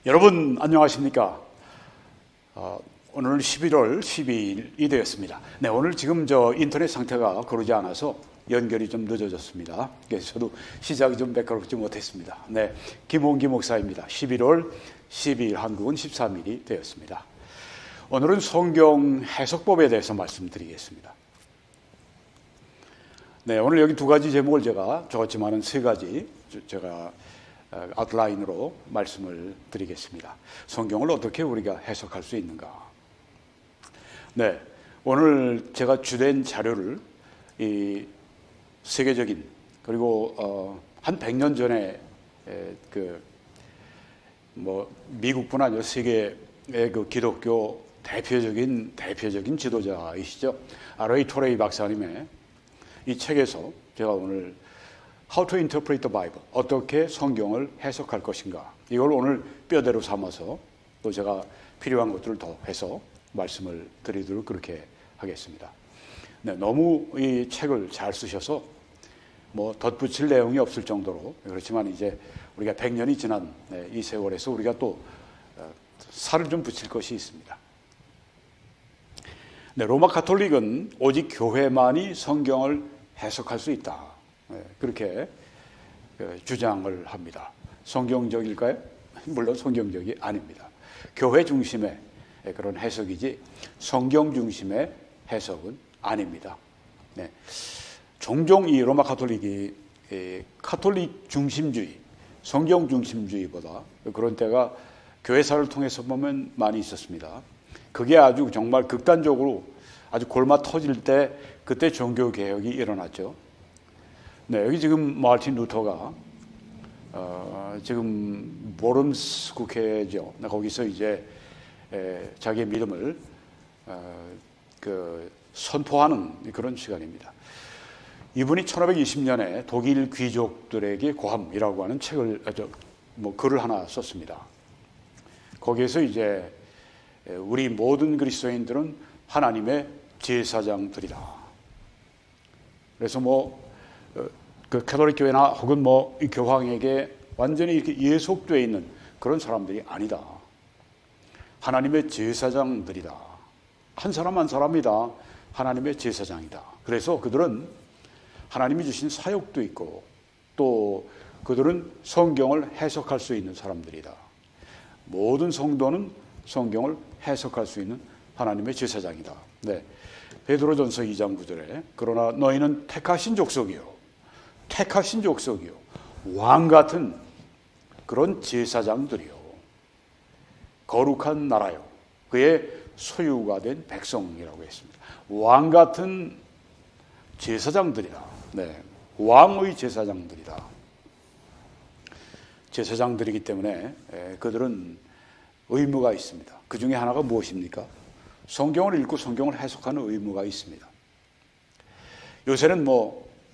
여러분 안녕하십니까? 오늘 11월 12일이 되었습니다. 네, 오늘 지금 인터넷 상태가 그러지 않아서 연결이 좀 늦어졌습니다. 그래서 저도 시작이 좀 매끄럽지 못했습니다. 네, 김홍기 목사입니다. 11월 12일, 한국은 13일이 되었습니다. 오늘은 성경 해석법에 대해서 말씀드리겠습니다. 네, 오늘 여기 두 가지 제목을 제가 적었지만은 세 가지 제가 아웃라인으로 말씀을 드리겠습니다. 성경을 어떻게 우리가 해석할 수 있는가? 네, 오늘 제가 주된 자료를 이 세계적인 그리고 한 100년 전에 미국뿐 아니라 세계의 그 기독교 대표적인 지도자이시죠. 레이 토레이 박사님의 이 책에서 제가 오늘 How to interpret the Bible, 어떻게 성경을 해석할 것인가, 이걸 오늘 뼈대로 삼아서 또 제가 필요한 것들을 더 해서 말씀을 드리도록 그렇게 하겠습니다. 네, 너무 이 책을 잘 쓰셔서 덧붙일 내용이 없을 정도로, 그렇지만 이제 우리가 100년이 지난 이 세월에서 우리가 또 살을 좀 붙일 것이 있습니다. 네, 로마 가톨릭은 오직 교회만이 성경을 해석할 수 있다, 그렇게 주장을 합니다. 성경적일까요? 물론 성경적이 아닙니다. 교회 중심의 그런 해석이지 성경 중심의 해석은 아닙니다. 네. 종종 이 로마 가톨릭이 카톨릭 중심주의, 성경 중심주의보다 그런 때가 교회사를 통해서 보면 많이 있었습니다. 그게 아주 정말 극단적으로 아주 골마 터질 때 그때 종교개혁이 일어났죠. 네, 여기 지금 마틴 루터가 지금 모름스 국회죠. 거기서 이제 자기의 믿음을 선포하는 그런 시간입니다. 이분이 1520년에 독일 귀족들에게 고함이라고 하는 글을 하나 썼습니다. 거기에서 이제 우리 모든 그리스도인들은 하나님의 제사장들이다. 그래서 그 가톨릭 교회나 혹은 이 교황에게 완전히 이렇게 예속되어 있는 그런 사람들이 아니다. 하나님의 제사장들이다. 한 사람 한 사람이다. 하나님의 제사장이다. 그래서 그들은 하나님이 주신 사역도 있고 또 그들은 성경을 해석할 수 있는 사람들이다. 모든 성도는 성경을 해석할 수 있는 하나님의 제사장이다. 네, 베드로전서 2장 9절에 그러나 너희는 택하신 족속이요 왕 같은 그런 제사장들이요 거룩한 나라요 그의 소유가 된 백성이라고 했습니다. 왕 같은 제사장들이다. 네, 왕의 제사장들이다. 제사장들이기 때문에 그들은 의무가 있습니다. 그 중에 하나가 무엇입니까? 성경을 읽고 성경을 해석하는 의무가 있습니다. 요새는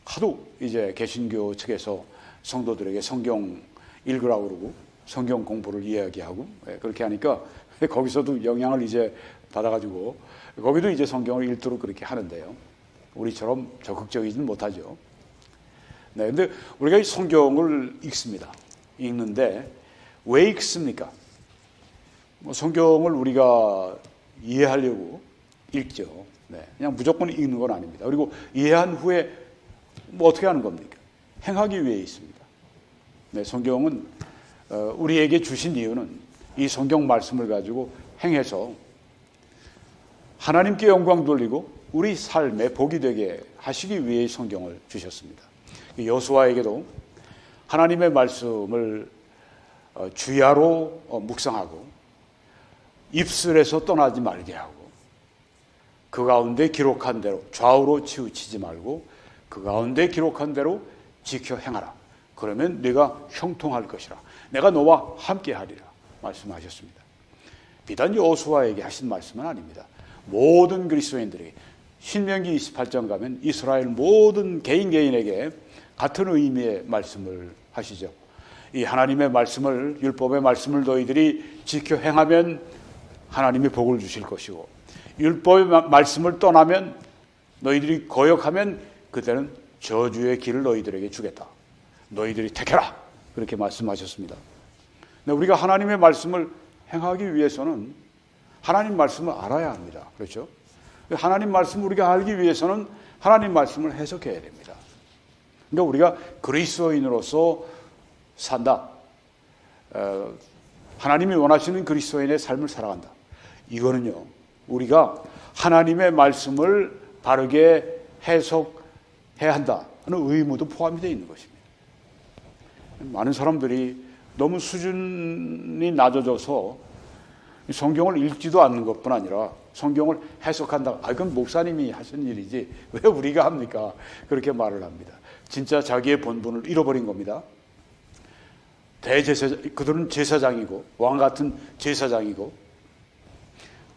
하도 이제 개신교 측에서 성도들에게 성경 읽으라고 그러고 성경 공부를 이야기하고 그렇게 하니까 거기서도 영향을 이제 받아가지고 거기도 이제 성경을 읽도록 그렇게 하는데요. 우리처럼 적극적이지는 못하죠. 네, 근데 우리가 이 성경을 읽습니다. 읽는데 왜 읽습니까? 성경을 우리가 이해하려고 읽죠. 네, 그냥 무조건 읽는 건 아닙니다. 그리고 이해한 후에 어떻게 하는 겁니까? 행하기 위해 있습니다. 네, 성경은 우리에게 주신 이유는 이 성경 말씀을 가지고 행해서 하나님께 영광 돌리고 우리 삶에 복이 되게 하시기 위해 성경을 주셨습니다. 여호수아에게도 하나님의 말씀을 주야로 묵상하고 입술에서 떠나지 말게 하고 그 가운데 기록한 대로 좌우로 치우치지 말고 그 가운데 기록한 대로 지켜 행하라. 그러면 네가 형통할 것이라. 내가 너와 함께 하리라 말씀하셨습니다. 비단 여호수아에게 하신 말씀은 아닙니다. 모든 그리스도인들에게 신명기 28장 가면 이스라엘 모든 개인에게 같은 의미의 말씀을 하시죠. 이 하나님의 말씀을, 율법의 말씀을 너희들이 지켜 행하면 하나님이 복을 주실 것이고 율법의 말씀을 떠나면 너희들이 거역하면 그때는 저주의 길을 너희들에게 주겠다. 너희들이 택해라. 그렇게 말씀하셨습니다. 우리가 하나님의 말씀을 행하기 위해서는 하나님 말씀을 알아야 합니다. 그렇죠? 하나님 말씀을 우리가 알기 위해서는 하나님 말씀을 해석해야 됩니다. 그러니까 우리가 그리스도인으로서 산다. 하나님이 원하시는 그리스도인의 삶을 살아간다. 이거는요, 우리가 하나님의 말씀을 바르게 해석해야 한다는 의무도 포함이 되어 있는 것입니다. 많은 사람들이 너무 수준이 낮아져서 성경을 읽지도 않는 것뿐 아니라 성경을 해석한다. 그건 목사님이 하신 일이지 왜 우리가 합니까? 그렇게 말을 합니다. 진짜 자기의 본분을 잃어버린 겁니다. 그들은 제사장이고 왕 같은 제사장이고,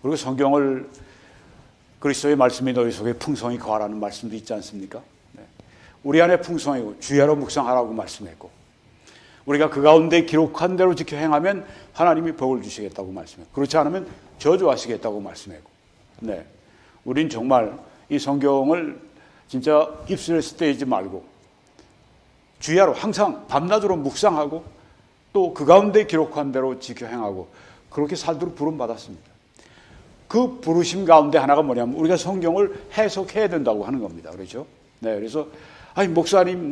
그리고 성경을 그리스도의 말씀이 너희 속에 풍성히 거하라는 말씀도 있지 않습니까? 네. 우리 안에 풍성이고 주야로 묵상하라고 말씀했고, 우리가 그 가운데 기록한 대로 지켜 행하면 하나님이 복을 주시겠다고 말씀했고, 그렇지 않으면 저주하시겠다고 말씀했고, 네. 우린 정말 이 성경을 진짜 입술에서 떼지 말고 주야로 항상 밤낮으로 묵상하고 또 그 가운데 기록한 대로 지켜 행하고 그렇게 살도록 부름받았습니다. 그 부르심 가운데 하나가 뭐냐면 우리가 성경을 해석해야 된다고 하는 겁니다. 그렇죠? 네, 그래서 목사님,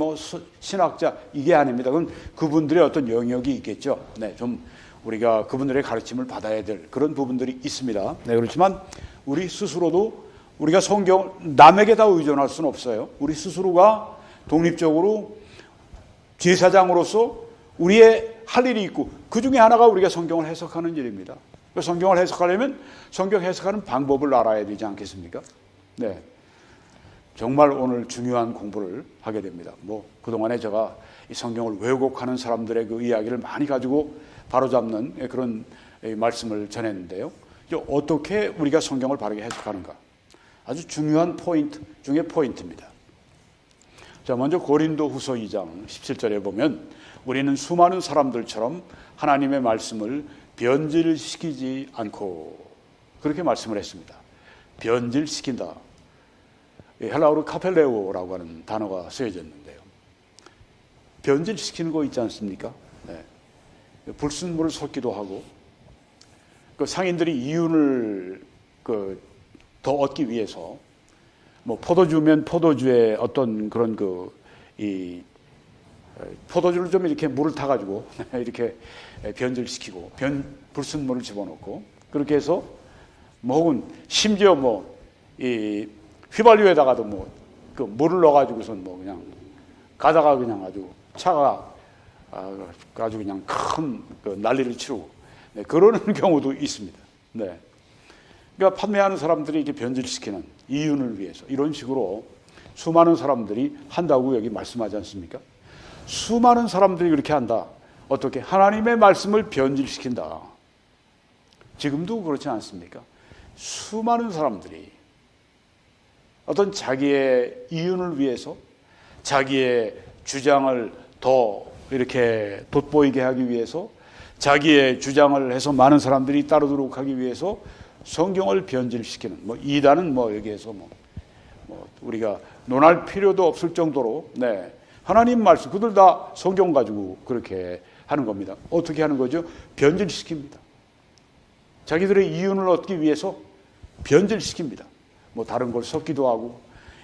신학자 이게 아닙니다. 그건 그분들의 어떤 영역이 있겠죠. 네, 좀 우리가 그분들의 가르침을 받아야 될 그런 부분들이 있습니다. 네, 그렇지만 우리 스스로도 우리가 성경 남에게 다 의존할 수는 없어요. 우리 스스로가 독립적으로 제사장으로서 우리의 할 일이 있고, 그 중에 하나가 우리가 성경을 해석하는 일입니다. 성경을 해석하려면 성경 해석하는 방법을 알아야 되지 않겠습니까? 네, 정말 오늘 중요한 공부를 하게 됩니다. 그동안에 제가 이 성경을 왜곡하는 사람들의 그 이야기를 많이 가지고 바로잡는 그런 말씀을 전했는데요. 어떻게 우리가 성경을 바르게 해석하는가? 아주 중요한 포인트 중에 포인트입니다. 자, 먼저 고린도후서 2장 17절에 보면 우리는 수많은 사람들처럼 하나님의 말씀을 변질시키지 않고, 그렇게 말씀을 했습니다. 변질시킨다. 헬라어로 카펠레오라고 하는 단어가 쓰여져 있는데요. 변질시키는 거 있지 않습니까? 네. 불순물을 섞기도 하고, 그 상인들이 이윤을 더 얻기 위해서 포도주면 포도주의 어떤 그런 포도주를 좀 이렇게 물을 타가지고 이렇게 변질시키고 불순물을 집어넣고, 그렇게 해서 혹은 심지어 이 휘발유에다가도 그 물을 넣어가지고선 그냥 가다가 그냥 아주 차가 아주 그냥 큰 난리를 치르고, 네, 그러는 경우도 있습니다. 네. 그러니까 판매하는 사람들이 이렇게 변질시키는 이윤을 위해서 이런 식으로 수많은 사람들이 한다고 여기 말씀하지 않습니까? 수많은 사람들이 그렇게 한다. 어떻게? 하나님의 말씀을 변질시킨다. 지금도 그렇지 않습니까? 수많은 사람들이 어떤 자기의 이윤을 위해서 자기의 주장을 더 이렇게 돋보이게 하기 위해서 자기의 주장을 해서 많은 사람들이 따르도록 하기 위해서 성경을 변질시키는, 이단은 여기에서 우리가 논할 필요도 없을 정도로, 네, 하나님 말씀, 그들 다 성경 가지고 그렇게 하는 겁니다. 어떻게 하는 거죠? 변질시킵니다. 자기들의 이윤을 얻기 위해서 변질시킵니다. 다른 걸 섞기도 하고,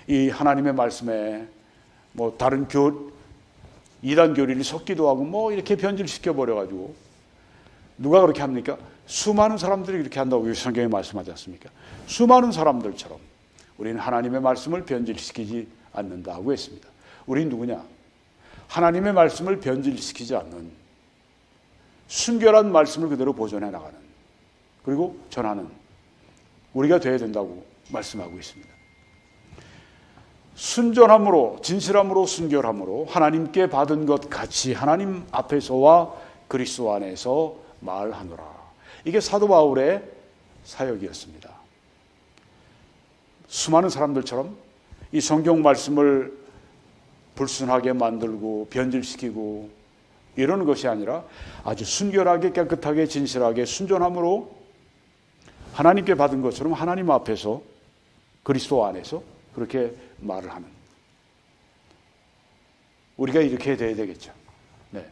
이 하나님의 말씀에 다른 이단 교리를 섞기도 하고, 이렇게 변질시켜 버려가지고, 누가 그렇게 합니까? 수많은 사람들이 그렇게 한다고 성경에 말씀하지 않습니까? 수많은 사람들처럼 우리는 하나님의 말씀을 변질시키지 않는다고 했습니다. 우리는 누구냐? 하나님의 말씀을 변질시키지 않는 순결한 말씀을 그대로 보존해 나가는, 그리고 전하는 우리가 되어야 된다고 말씀하고 있습니다. 순전함으로, 진실함으로, 순결함으로 하나님께 받은 것 같이 하나님 앞에서와 그리스도 안에서 말하노라. 이게 사도 바울의 사역이었습니다. 수많은 사람들처럼 이 성경 말씀을 불순하게 만들고 변질시키고 이러는 것이 아니라 아주 순결하게, 깨끗하게, 진실하게, 순전함으로 하나님께 받은 것처럼 하나님 앞에서 그리스도 안에서 그렇게 말을 하는, 우리가 이렇게 돼야 되겠죠. 네.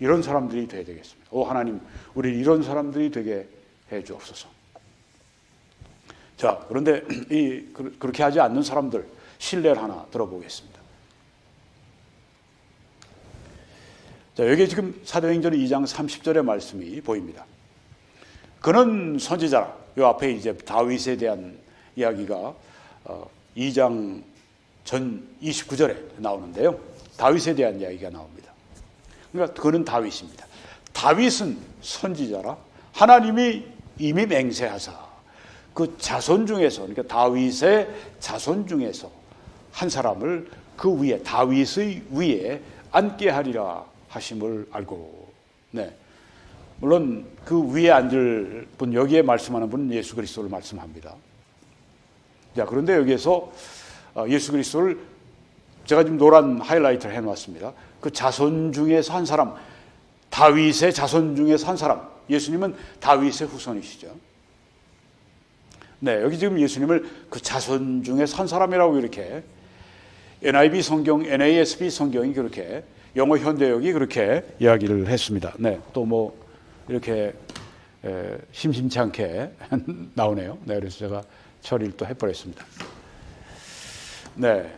이런 사람들이 되어야 되겠습니다. 오 하나님, 우리 이런 사람들이 되게 해 주옵소서. 자, 그런데 그렇게 하지 않는 사람들 신뢰를 하나 들어보겠습니다. 자, 여기 지금 사도행전 2장 30절의 말씀이 보입니다. 그는 선지자라. 요 앞에 이제 다윗에 대한 이야기가 2장 전 29절에 나오는데요. 다윗에 대한 이야기가 나옵니다. 그러니까 그는 다윗입니다. 다윗은 선지자라. 하나님이 이미 맹세하사 그 자손 중에서, 그러니까 다윗의 자손 중에서 한 사람을 그 위에, 다윗의 위에 앉게 하리라 하심을 알고, 네. 물론 그 위에 앉을 분, 여기에 말씀하는 분은 예수 그리스도를 말씀합니다. 자, 그런데 여기에서 예수 그리스도를 제가 지금 노란 하이라이트를 해놨습니다. 그 자손 중에서 한 사람, 다윗의 자손 중에서 한 사람, 예수님은 다윗의 후손이시죠. 네, 여기 지금 예수님을 그 자손 중에서 한 사람이라고 이렇게 NIV 성경, NASB 성경이 그렇게, 영어 현대역이 그렇게 이야기를 했습니다. 네, 또 뭐 이렇게 심심치 않게 나오네요. 네, 그래서 제가 처리를 또 해버렸습니다. 네,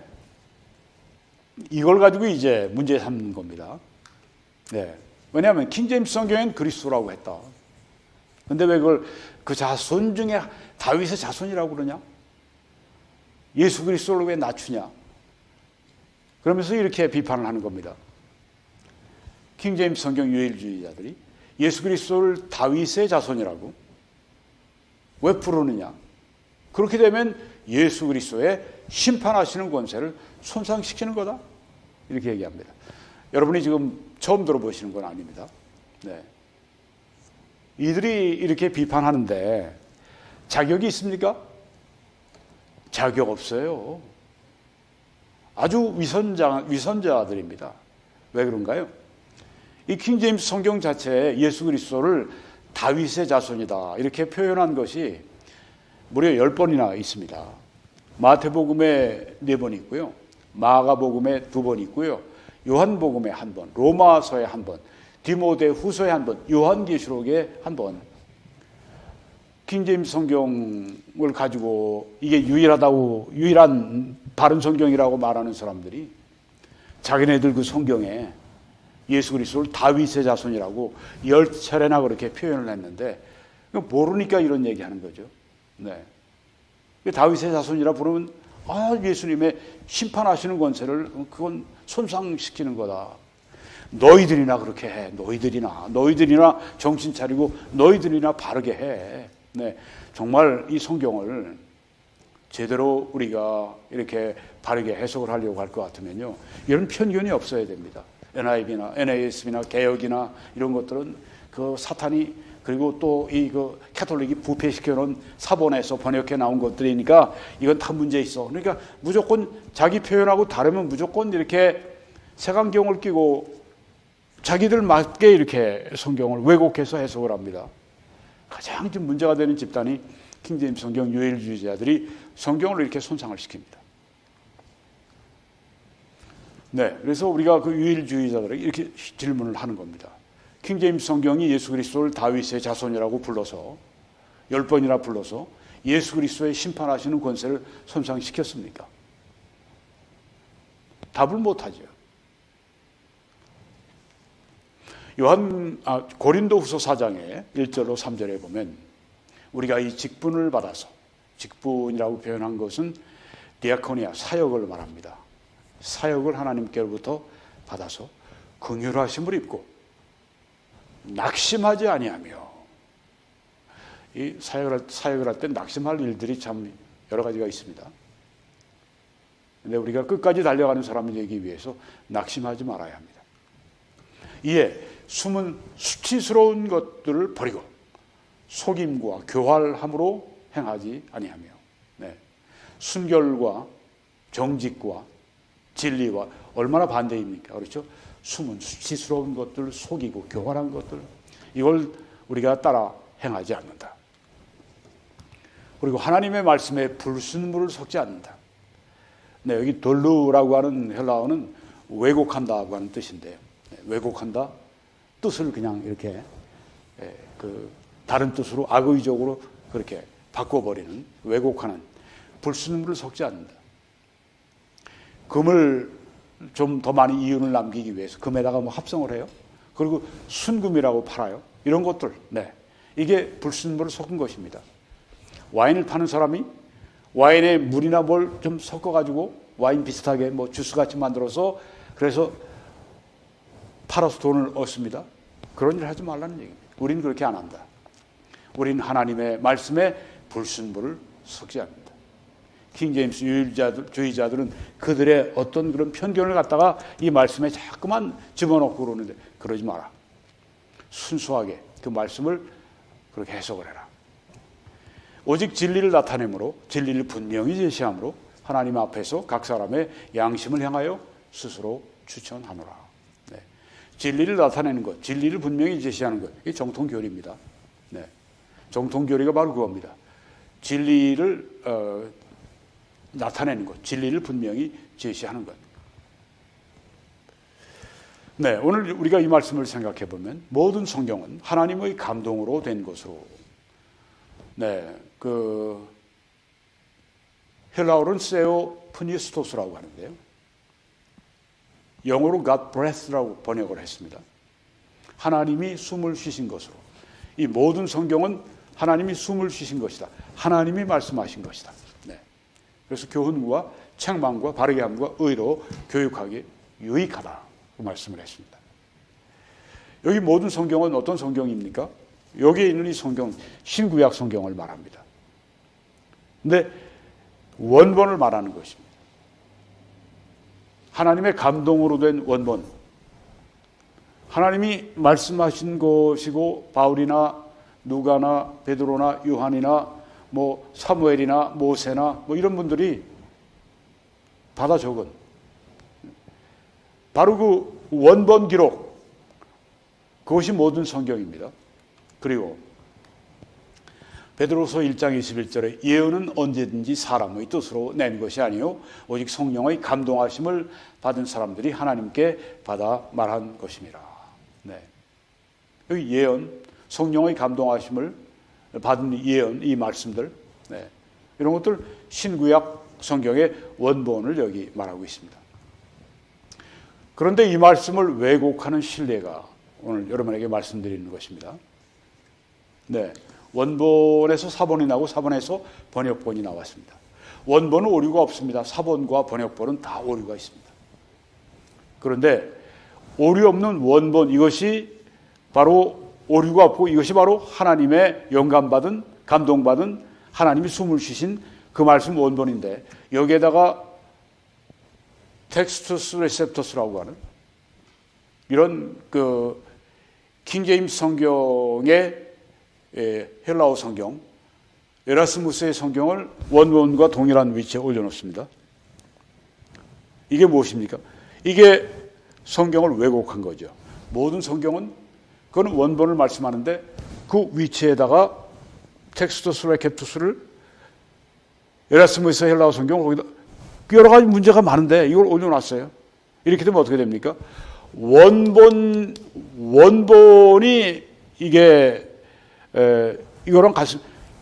이걸 가지고 이제 문제 삼는 겁니다. 네, 왜냐하면 킹제임스 성경엔 그리스도라고 했다. 근데 왜 그걸 그 자손 중에 다윗의 자손이라고 그러냐? 예수 그리스도를 왜 낮추냐? 그러면서 이렇게 비판을 하는 겁니다. 킹제임스 성경 유일주의자들이 예수 그리스도를 다윗의 자손이라고 왜 부르느냐? 그렇게 되면 예수 그리스도의 심판하시는 권세를 손상시키는 거다. 이렇게 얘기합니다. 여러분이 지금 처음 들어보시는 건 아닙니다. 네. 이들이 이렇게 비판하는데 자격이 있습니까? 자격 없어요. 아주 위선자들입니다. 왜 그런가요? 이 킹제임스 성경 자체에 예수 그리스도를 다윗의 자손이다 이렇게 표현한 것이 무려 10번이나 있습니다. 마태복음에 4번 있고요. 마가복음에 2번 있고요. 요한복음에 1번, 로마서에 1번, 디모데 후서에 1번, 요한계시록에 1번. 킹제임스 성경을 가지고 이게 유일한 바른 성경이라고 말하는 사람들이 자기네들 그 성경에 예수 그리스도를 다윗의 자손이라고 10차례나 그렇게 표현을 했는데 모르니까 이런 얘기하는 거죠. 네. 다윗의 자손이라 부르면 예수님의 심판하시는 권세를 그건 손상시키는 거다. 너희들이나 그렇게 해. 너희들이나 정신 차리고 너희들이나 바르게 해. 네. 정말 이 성경을 제대로 우리가 이렇게 바르게 해석을 하려고 할 것 같으면요. 이런 편견이 없어야 됩니다. NIV나 NASB나 개혁이나 이런 것들은 그 사탄이 그리고 또 이 그 캐톨릭이 부패시켜 놓은 사본에서 번역해 나온 것들이니까 이건 다 문제 있어. 그러니까 무조건 자기 표현하고 다르면 무조건 이렇게 색안경을 끼고 자기들 맞게 이렇게 성경을 왜곡해서 해석을 합니다. 가장 좀 문제가 되는 집단이 킹제임스 성경 유일주의자들이 성경을 이렇게 손상을 시킵니다. 네, 그래서 우리가 그 유일주의자들에게 이렇게 질문을 하는 겁니다. 킹제임스 성경이 예수 그리스도를 다윗의 자손이라고 불러서 10번이나 불러서 예수 그리스도의 심판하시는 권세를 손상시켰습니까? 답을 못하죠. 고린도후서 4장의 1절로 3절에 보면 우리가 이 직분을 받아서, 직분이라고 표현한 것은 디아코니아, 사역을 말합니다. 사역을 하나님께로부터 받아서 긍휼하심을 입고 낙심하지 아니하며, 이 사역을 할 때 낙심할 일들이 참 여러 가지가 있습니다. 근데 우리가 끝까지 달려가는 사람이 되기 위해서 낙심하지 말아야 합니다. 이에 숨은 수치스러운 것들을 버리고 속임과 교활함으로 행하지 아니하며, 네. 순결과 정직과 진리와 얼마나 반대입니까? 그렇죠? 숨은 수치스러운 것들, 속이고 교활한 것들, 이걸 우리가 따라 행하지 않는다. 그리고 하나님의 말씀에 불순물을 섞지 않는다. 네, 여기 돌루라고 하는 헬라어는 왜곡한다고 하는 뜻인데요. 네, 왜곡한다, 뜻을 그냥 이렇게 그 다른 뜻으로 악의적으로 그렇게 바꿔버리는, 왜곡하는, 불순물을 섞지 않는다. 금을 좀 더 많이 이윤을 남기기 위해서 금에다가 뭐 합성을 해요. 그리고 순금이라고 팔아요. 이런 것들, 네, 이게 불순물을 섞은 것입니다. 와인을 파는 사람이 와인에 물이나 뭘 좀 섞어가지고 와인 비슷하게 뭐 주스 같이 만들어서 그래서 팔아서 돈을 얻습니다. 그런 일 하지 말라는 얘기입니다. 우리는 그렇게 안 한다. 우리는 하나님의 말씀에 불순물을 섞지 않는다. 킹제임스 주의자들은 그들의 어떤 그런 편견을 갖다가 이 말씀에 자꾸만 집어넣고 그러는데 그러지 마라. 순수하게 그 말씀을 그렇게 해석을 해라. 오직 진리를 나타내므로, 진리를 분명히 제시함으로 하나님 앞에서 각 사람의 양심을 향하여 스스로 추천하노라. 네. 진리를 나타내는 것, 진리를 분명히 제시하는 것, 이게 정통교리입니다. 네. 정통교리가 바로 그겁니다. 진리를 나타내는 것, 진리를 분명히 제시하는 것. 네, 오늘 우리가 이 말씀을 생각해 보면 모든 성경은 하나님의 감동으로 된 것으로, 네, 그 헬라어로는 세오프니스토스라고 하는데요. 영어로 God breath라고 번역을 했습니다. 하나님이 숨을 쉬신 것으로. 이 모든 성경은 하나님이 숨을 쉬신 것이다. 하나님이 말씀하신 것이다. 네. 그래서 교훈과 책망과 바르게 함과 의로 교육하기 유익하다. 그 말씀을 했습니다. 여기 모든 성경은 어떤 성경입니까? 여기에 있는 이 성경, 신구약 성경을 말합니다. 근데 원본을 말하는 것입니다. 하나님의 감동으로 된 원본. 하나님이 말씀하신 것이고 바울이나 누가나 베드로나 요한이나 뭐 사무엘이나 모세나 뭐 이런 분들이 받아 적은 바로 그 원본 기록, 그것이 모든 성경입니다. 그리고 베드로서 1장 21절에 예언은 언제든지 사람의 뜻으로 낸 것이 아니요 오직 성령의 감동하심을 받은 사람들이 하나님께 받아 말한 것입니다. 네. 여기 예언, 성령의 감동하심을 받은 예언, 이 말씀들, 네, 이런 것들 신구약 성경의 원본을 여기 말하고 있습니다. 그런데 이 말씀을 왜곡하는 신뢰가 오늘 여러분에게 말씀드리는 것입니다. 네, 원본에서 사본이 나고 사본에서 번역본이 나왔습니다. 원본은 오류가 없습니다. 사본과 번역본은 다 오류가 있습니다. 그런데 오류 없는 원본, 이것이 바로 오류가 없고 이것이 바로 하나님의 영감받은, 감동받은, 하나님이 숨을 쉬신 그 말씀 원본인데, 여기에다가 텍스투스 레셉터스라고 하는 이런 그 킹제임스 성경의 헬라어 성경, 에라스무스의 성경을 원본과 동일한 위치에 올려놓습니다. 이게 무엇입니까? 이게 성경을 왜곡한 거죠. 모든 성경은 그건 원본을 말씀하는데 그 위치에다가 텍스투스 레셉터스를, 에라스무스의 헬라어 성경을 거기다 여러 가지 문제가 많은데 이걸 올려놨어요. 이렇게 되면 어떻게 됩니까? 원본이 이게 이거랑 같이,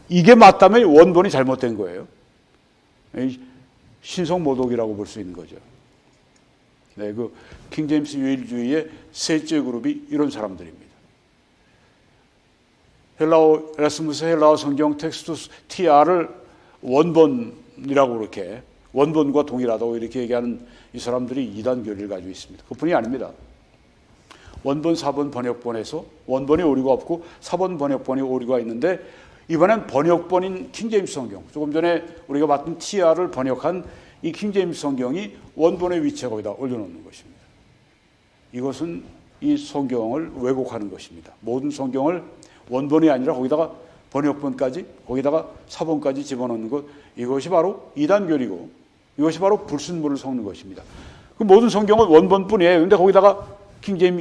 이게 맞다면 원본이 잘못된 거예요. 신성모독이라고 볼 수 있는 거죠. 네, 그 킹제임스 유일주의의 셋째 그룹이 이런 사람들입니다. 에라스무스 헬라어 성경 텍스투스 TR을 원본이라고 그렇게, 원본과 동일하다고 이렇게 얘기하는 이 사람들이 이단 교리를 가지고 있습니다. 그뿐이 아닙니다. 원본, 사본, 번역본에서 원본이 오류가 없고 사본, 번역본이 오류가 있는데, 이번엔 번역본인 킹제임스 성경, 조금 전에 우리가 봤던 TR을 번역한 이 킹제임스 성경이 원본의 위치에 거기다 올려놓는 것입니다. 이것은 이 성경을 왜곡하는 것입니다. 모든 성경을 원본이 아니라 거기다가 번역본까지, 거기다가 사본까지 집어넣는 것, 이것이 바로 이단교리고 이것이 바로 불순물을 섞는 것입니다. 그 모든 성경은 원본뿐이에요. 그런데 거기다가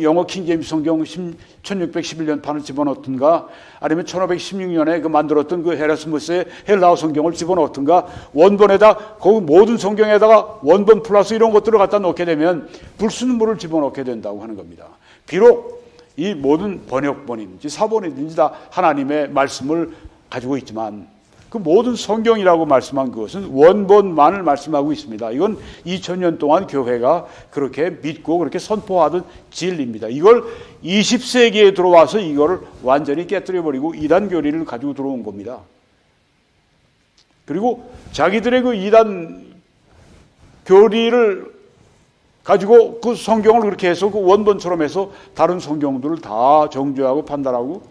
영어 킹제임스 성경 1611년판을 집어넣든가, 아니면 1516년에 그 만들었던 그 에라스무스의 헬라어 성경을 집어넣든가, 원본에다, 거기 모든 성경에다가 원본 플러스 이런 것들을 갖다 넣게 되면 불순물을 집어넣게 된다고 하는 겁니다. 비록 이 모든 번역본이든지 사본이든지 다 하나님의 말씀을 가지고 있지만 그 모든 성경이라고 말씀한 그것은 원본만을 말씀하고 있습니다. 이건 2000년 동안 교회가 그렇게 믿고 그렇게 선포하던 진리입니다. 이걸 20세기에 들어와서 이거를 완전히 깨뜨려버리고 이단 교리를 가지고 들어온 겁니다. 그리고 자기들의 그 이단 교리를 가지고 그 성경을 그렇게 해서 그 원본처럼 해서 다른 성경들을 다 정죄하고 판단하고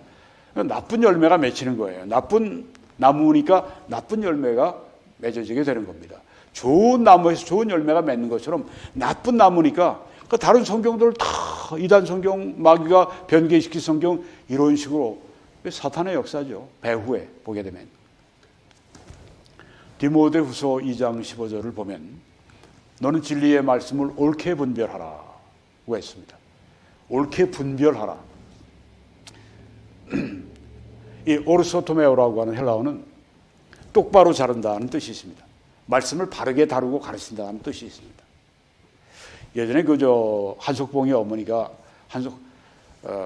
나쁜 열매가 맺히는 거예요. 나쁜 나무니까 나쁜 열매가 맺어지게 되는 겁니다. 좋은 나무에서 좋은 열매가 맺는 것처럼 나쁜 나무니까 그 다른 성경들을 다 이단 성경, 마귀가 변개시킨 성경 이런 식으로 사탄의 역사죠. 배후에 보게 되면. 디모데후서 2장 15절을 보면 너는 진리의 말씀을 옳게 분별하라고 했습니다. 옳게 분별하라. 이 오르소토메오라고 하는 헬라어는 똑바로 자른다는 뜻이 있습니다. 말씀을 바르게 다루고 가르친다는 뜻이 있습니다. 예전에 그저 한석봉이 어머니가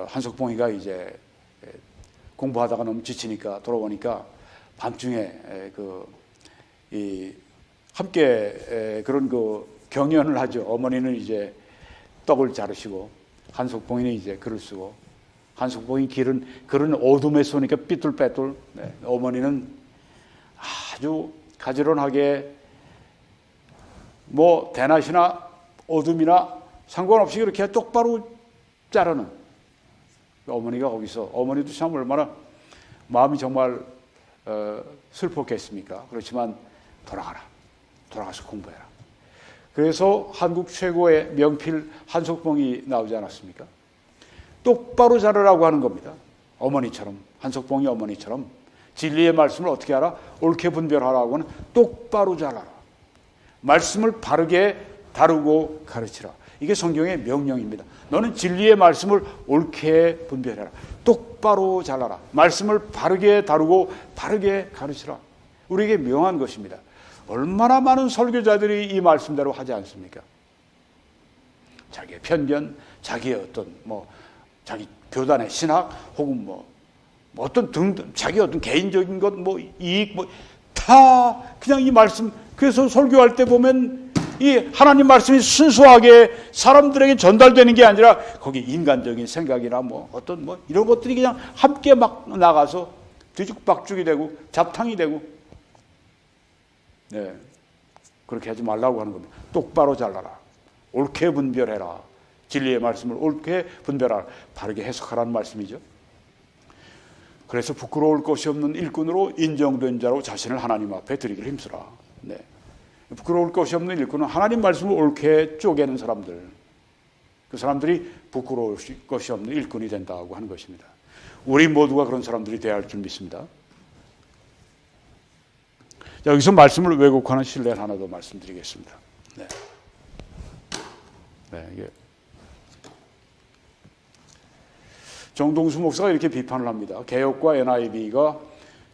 한석봉이가 이제 공부하다가 너무 지치니까 돌아오니까 밤중에 함께 그런 그 경연을 하죠. 어머니는 이제 떡을 자르시고 한석봉이는 이제 글을 쓰고 한석봉이 그런 어둠에 쏘니까 삐뚤빼뚤. 네. 어머니는 아주 가지런하게 뭐 대낮이나 어둠이나 상관없이 그렇게 똑바로 자르는 어머니가 거기서 어머니도 참 얼마나 마음이 정말 슬펐겠습니까? 그렇지만 돌아가서 공부해라. 그래서 한국 최고의 명필 한석봉이 나오지 않았습니까? 똑바로 자르라고 하는 겁니다. 어머니처럼, 한석봉이 어머니처럼 진리의 말씀을 어떻게 하라? 옳게 분별하라고 하는 똑바로 자라라. 말씀을 바르게 다루고 가르치라. 이게 성경의 명령입니다. 너는 진리의 말씀을 옳게 분별해라. 똑바로 잘라라. 말씀을 바르게 다루고 바르게 가르치라. 우리에게 명한 것입니다. 얼마나 많은 설교자들이 이 말씀대로 하지 않습니까? 자기의 편견, 자기의 어떤 자기 교단의 신학 혹은 어떤 등등 자기 어떤 개인적인 것 이익 다 그냥 이 말씀. 그래서 설교할 때 보면 이 하나님 말씀이 순수하게 사람들에게 전달되는 게 아니라 거기 인간적인 생각이나 어떤 이런 것들이 그냥 함께 막 나가서 뒤죽박죽이 되고 잡탕이 되고 네 그렇게 하지 말라고 하는 겁니다. 똑바로 잘라라. 옳게 분별해라. 진리의 말씀을 옳게 분별하라. 바르게 해석하라는 말씀이죠. 그래서 부끄러울 것이 없는 일꾼으로 인정된 자로 자신을 하나님 앞에 드리기를 힘쓰라. 네. 부끄러울 것이 없는 일꾼은 하나님 말씀을 옳게 쪼개는 사람들. 그 사람들이 부끄러울 것이 없는 일꾼이 된다고 하는 것입니다. 우리 모두가 그런 사람들이 되어야 할 줄 믿습니다. 자, 여기서 말씀을 왜곡하는 신뢰를 하나 더 말씀드리겠습니다. 네. 이게 정동수 목사가 이렇게 비판을 합니다. 개역과 NIV가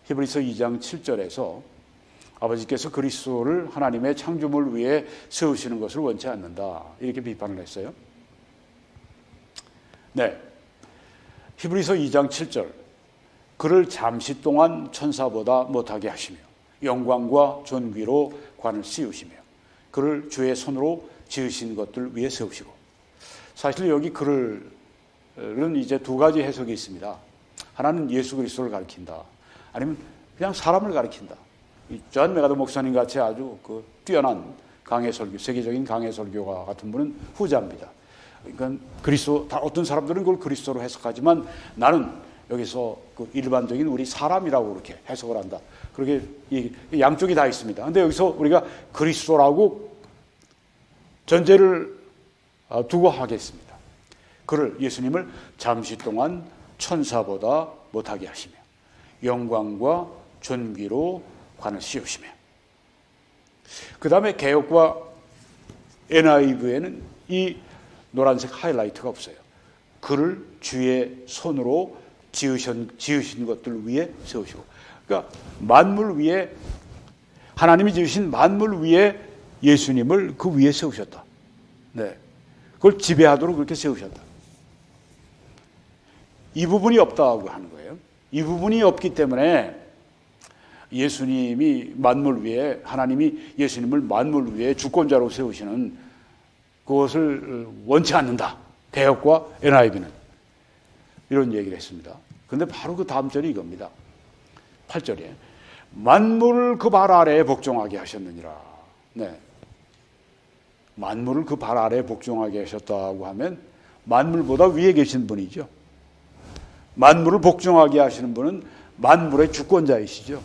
히브리서 2장 7절에서 아버지께서 그리스도를 하나님의 창조물을 위해 세우시는 것을 원치 않는다. 이렇게 비판을 했어요. 네, 히브리서 2장 7절 그를 잠시 동안 천사보다 못하게 하시며 영광과 존귀로 관을 씌우시며 그를 주의 손으로 지으신 것들 위에 세우시고. 사실 여기 그를 이제 두 가지 해석이 있습니다. 하나는 예수 그리스도를 가리킨다. 아니면 그냥 사람을 가리킨다. 존 메가더 목사님 같이 아주 뛰어난 강해 설교, 세계적인 강해 설교가 같은 분은 후자입니다. 그러니까 그리스도, 어떤 사람들은 그걸 그리스도로 해석하지만 나는 여기서 일반적인 우리 사람이라고 그렇게 해석을 한다. 그렇게 양쪽이 다 있습니다. 그런데 여기서 우리가 그리스도라고 전제를 두고 하겠습니다. 그를 예수님을 잠시 동안 천사보다 못하게 하시며 영광과 존귀로 관을 씌우시며. 그 다음에 개역과 NIV에는 이 노란색 하이라이트가 없어요. 그를 주의 손으로 지으신 것들 위에 세우시고. 그러니까 만물 위에 하나님이 지으신 만물 위에 예수님을 그 위에 세우셨다. 네, 그걸 지배하도록 그렇게 세우셨다. 이 부분이 없다고 하는 거예요. 이 부분이 없기 때문에 예수님이 만물 위에, 하나님이 예수님을 만물 위에 주권자로 세우시는 그것을 원치 않는다. 개역과 NIV는 이런 얘기를 했습니다. 그런데 바로 그 다음 절이 이겁니다. 8절에 만물을 그 발 아래에 복종하게 하셨느니라. 네. 만물을 그 발 아래에 복종하게 하셨다고 하면 만물보다 위에 계신 분이죠. 만물을 복종하게 하시는 분은 만물의 주권자이시죠.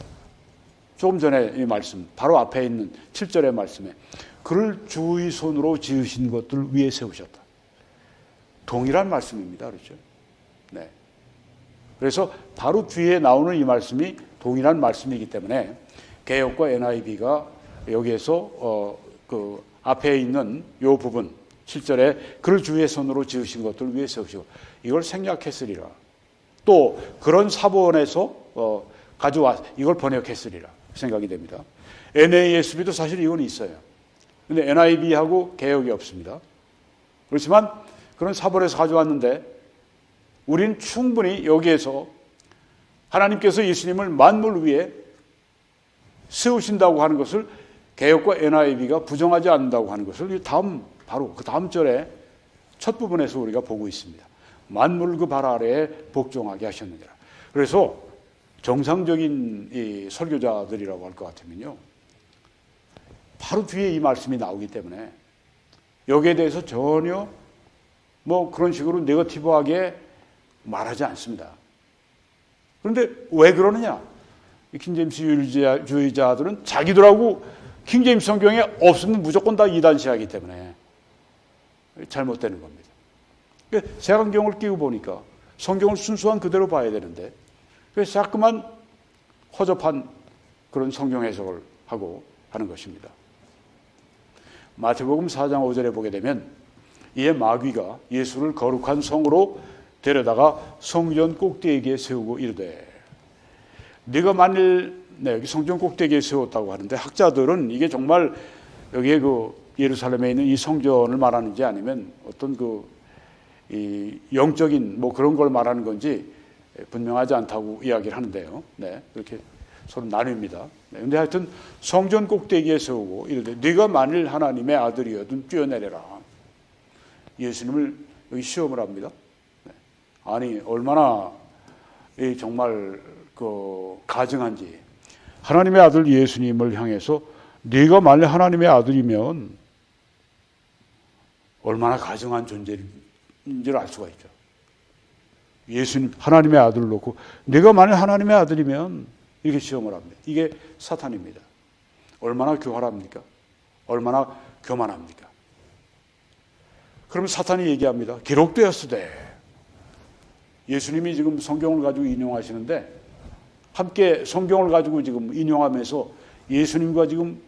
조금 전에 이 말씀, 바로 앞에 있는 7절의 말씀에 그를 주의 손으로 지으신 것들 위에 세우셨다. 동일한 말씀입니다. 그렇죠? 네. 그래서 바로 뒤에 나오는 이 말씀이 동일한 말씀이기 때문에 개역과 NIV가 여기에서 그 앞에 있는 이 부분 7절에 그를 주의 손으로 지으신 것들 위에 세우시고 이걸 생략했으리라. 또 그런 사본에서 가져와 이걸 번역했으리라 생각이 됩니다. NASB도 사실 이건 있어요. 근데 NIV하고 개역이 없습니다. 그렇지만 그런 사본에서 가져왔는데 우리는 충분히 여기에서 하나님께서 예수님을 만물 위에 세우신다고 하는 것을 개역과 NIV가 부정하지 않는다고 하는 것을 바로 그 다음 절에 첫 부분에서 우리가 보고 있습니다. 만물을 그 발 아래에 복종하게 하셨느니라. 그래서 정상적인 이 설교자들이라고 할 것 같으면요, 바로 뒤에 이 말씀이 나오기 때문에 여기에 대해서 전혀 뭐 그런 식으로 네거티브하게 말하지 않습니다. 그런데 왜 그러느냐? 킹제임스 주의자들은 자기들하고 킹제임스 성경에 없으면 무조건 다 이단시하기 때문에 잘못되는 겁니다. 색안경을 끼고 보니까 성경을 순수한 그대로 봐야 되는데 그래서 자꾸만 허접한 그런 성경 해석을 하고 하는 것입니다. 마태복음 4장 5절에 보게 되면 이에 마귀가 예수를 거룩한 성으로 데려다가 성전 꼭대기에 세우고 이르되 네가 만일 여기 성전 꼭대기에 세웠다고 하는데 학자들은 이게 정말 여기에 그 예루살렘에 있는 이 성전을 말하는지 아니면 어떤 이 영적인 뭐 그런 걸 말하는 건지 분명하지 않다고 이야기를 하는데요. 네, 그렇게 서로 나뉩니다. 그런데 하여튼 성전 꼭대기에 세우고 이르되 네가 만일 하나님의 아들이어든 뛰어내려라. 예수님을 여기 시험을 합니다. 네. 아니 얼마나 정말 가증한지 하나님의 아들 예수님을 향해서 네가 만일 하나님의 아들이면 얼마나 가증한 존재인지를 알 수가 있죠. 예수님 하나님의 아들을 놓고 네가 만일 하나님의 아들이면 이렇게 시험을 합니다. 이게 사탄입니다. 얼마나 교활합니까? 얼마나 교만합니까? 그러면 사탄이 얘기합니다. 기록되었으되 예수님이 지금 성경을 가지고 인용하시는데 함께 성경을 가지고 지금 인용하면서 예수님과 지금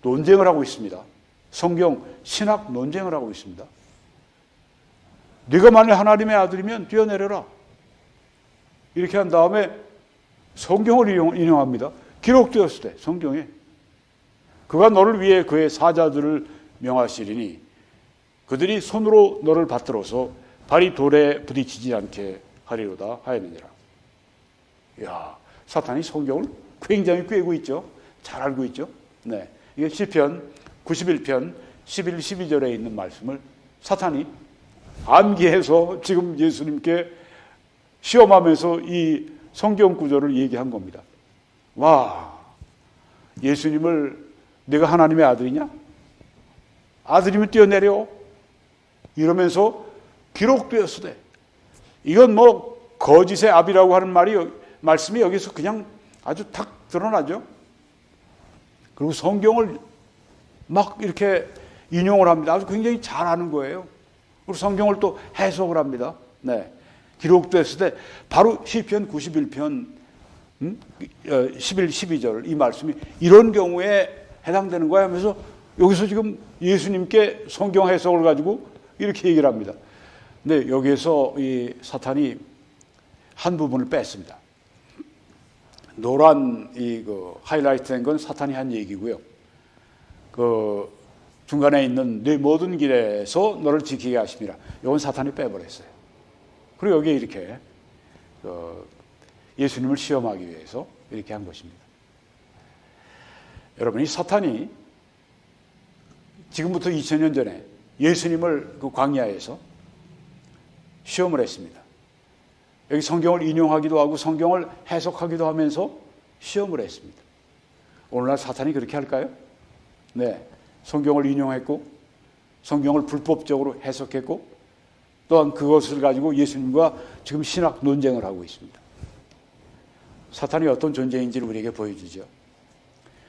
논쟁을 하고 있습니다. 성경 신학 논쟁을 하고 있습니다. 네가 만일 하나님의 아들이면 뛰어내려라. 이렇게 한 다음에 성경을 인용합니다. 기록되었을 때 성경에 그가 너를 위해 그의 사자들을 명하시리니 그들이 손으로 너를 받들어서 발이 돌에 부딪히지 않게 하리로다 하였느니라. 이야, 사탄이 성경을 굉장히 꿰고 있죠. 잘 알고 있죠. 네, 이게 시편 91편 11, 12절에 있는 말씀을 사탄이 암기해서 지금 예수님께 시험하면서 이 성경 구절을 얘기한 겁니다. 와, 예수님을 내가 하나님의 아들이냐? 아들이면 뛰어내려. 이러면서 기록되었으되 이건 뭐 거짓의 압이라고 하는 말씀이 여기서 그냥 아주 탁 드러나죠. 그리고 성경을 막 이렇게 인용을 합니다. 아주 굉장히 잘 아는 거예요. 그리고 성경을 또 해석을 합니다. 네, 기록됐을 때 바로 시편 91편 11, 12절 이 말씀이 이런 경우에 해당되는 거야 하면서 여기서 지금 예수님께 성경 해석을 가지고 이렇게 얘기를 합니다. 근데 여기에서 이 사탄이 한 부분을 뺐습니다. 노란 하이라이트 된 건 사탄이 한 얘기고요. 중간에 있는 네 모든 길에서 너를 지키게 하심이라. 이건 사탄이 빼버렸어요. 그리고 여기에 이렇게 예수님을 시험하기 위해서 이렇게 한 것입니다. 여러분, 이 사탄이 지금부터 2000년 전에 예수님을 그 광야에서 시험을 했습니다. 여기 성경을 인용하기도 하고 성경을 해석하기도 하면서 시험을 했습니다. 오늘날 사탄이 그렇게 할까요? 네, 성경을 인용했고 성경을 불법적으로 해석했고 또한 그것을 가지고 예수님과 지금 신학 논쟁을 하고 있습니다. 사탄이 어떤 존재인지를 우리에게 보여주죠.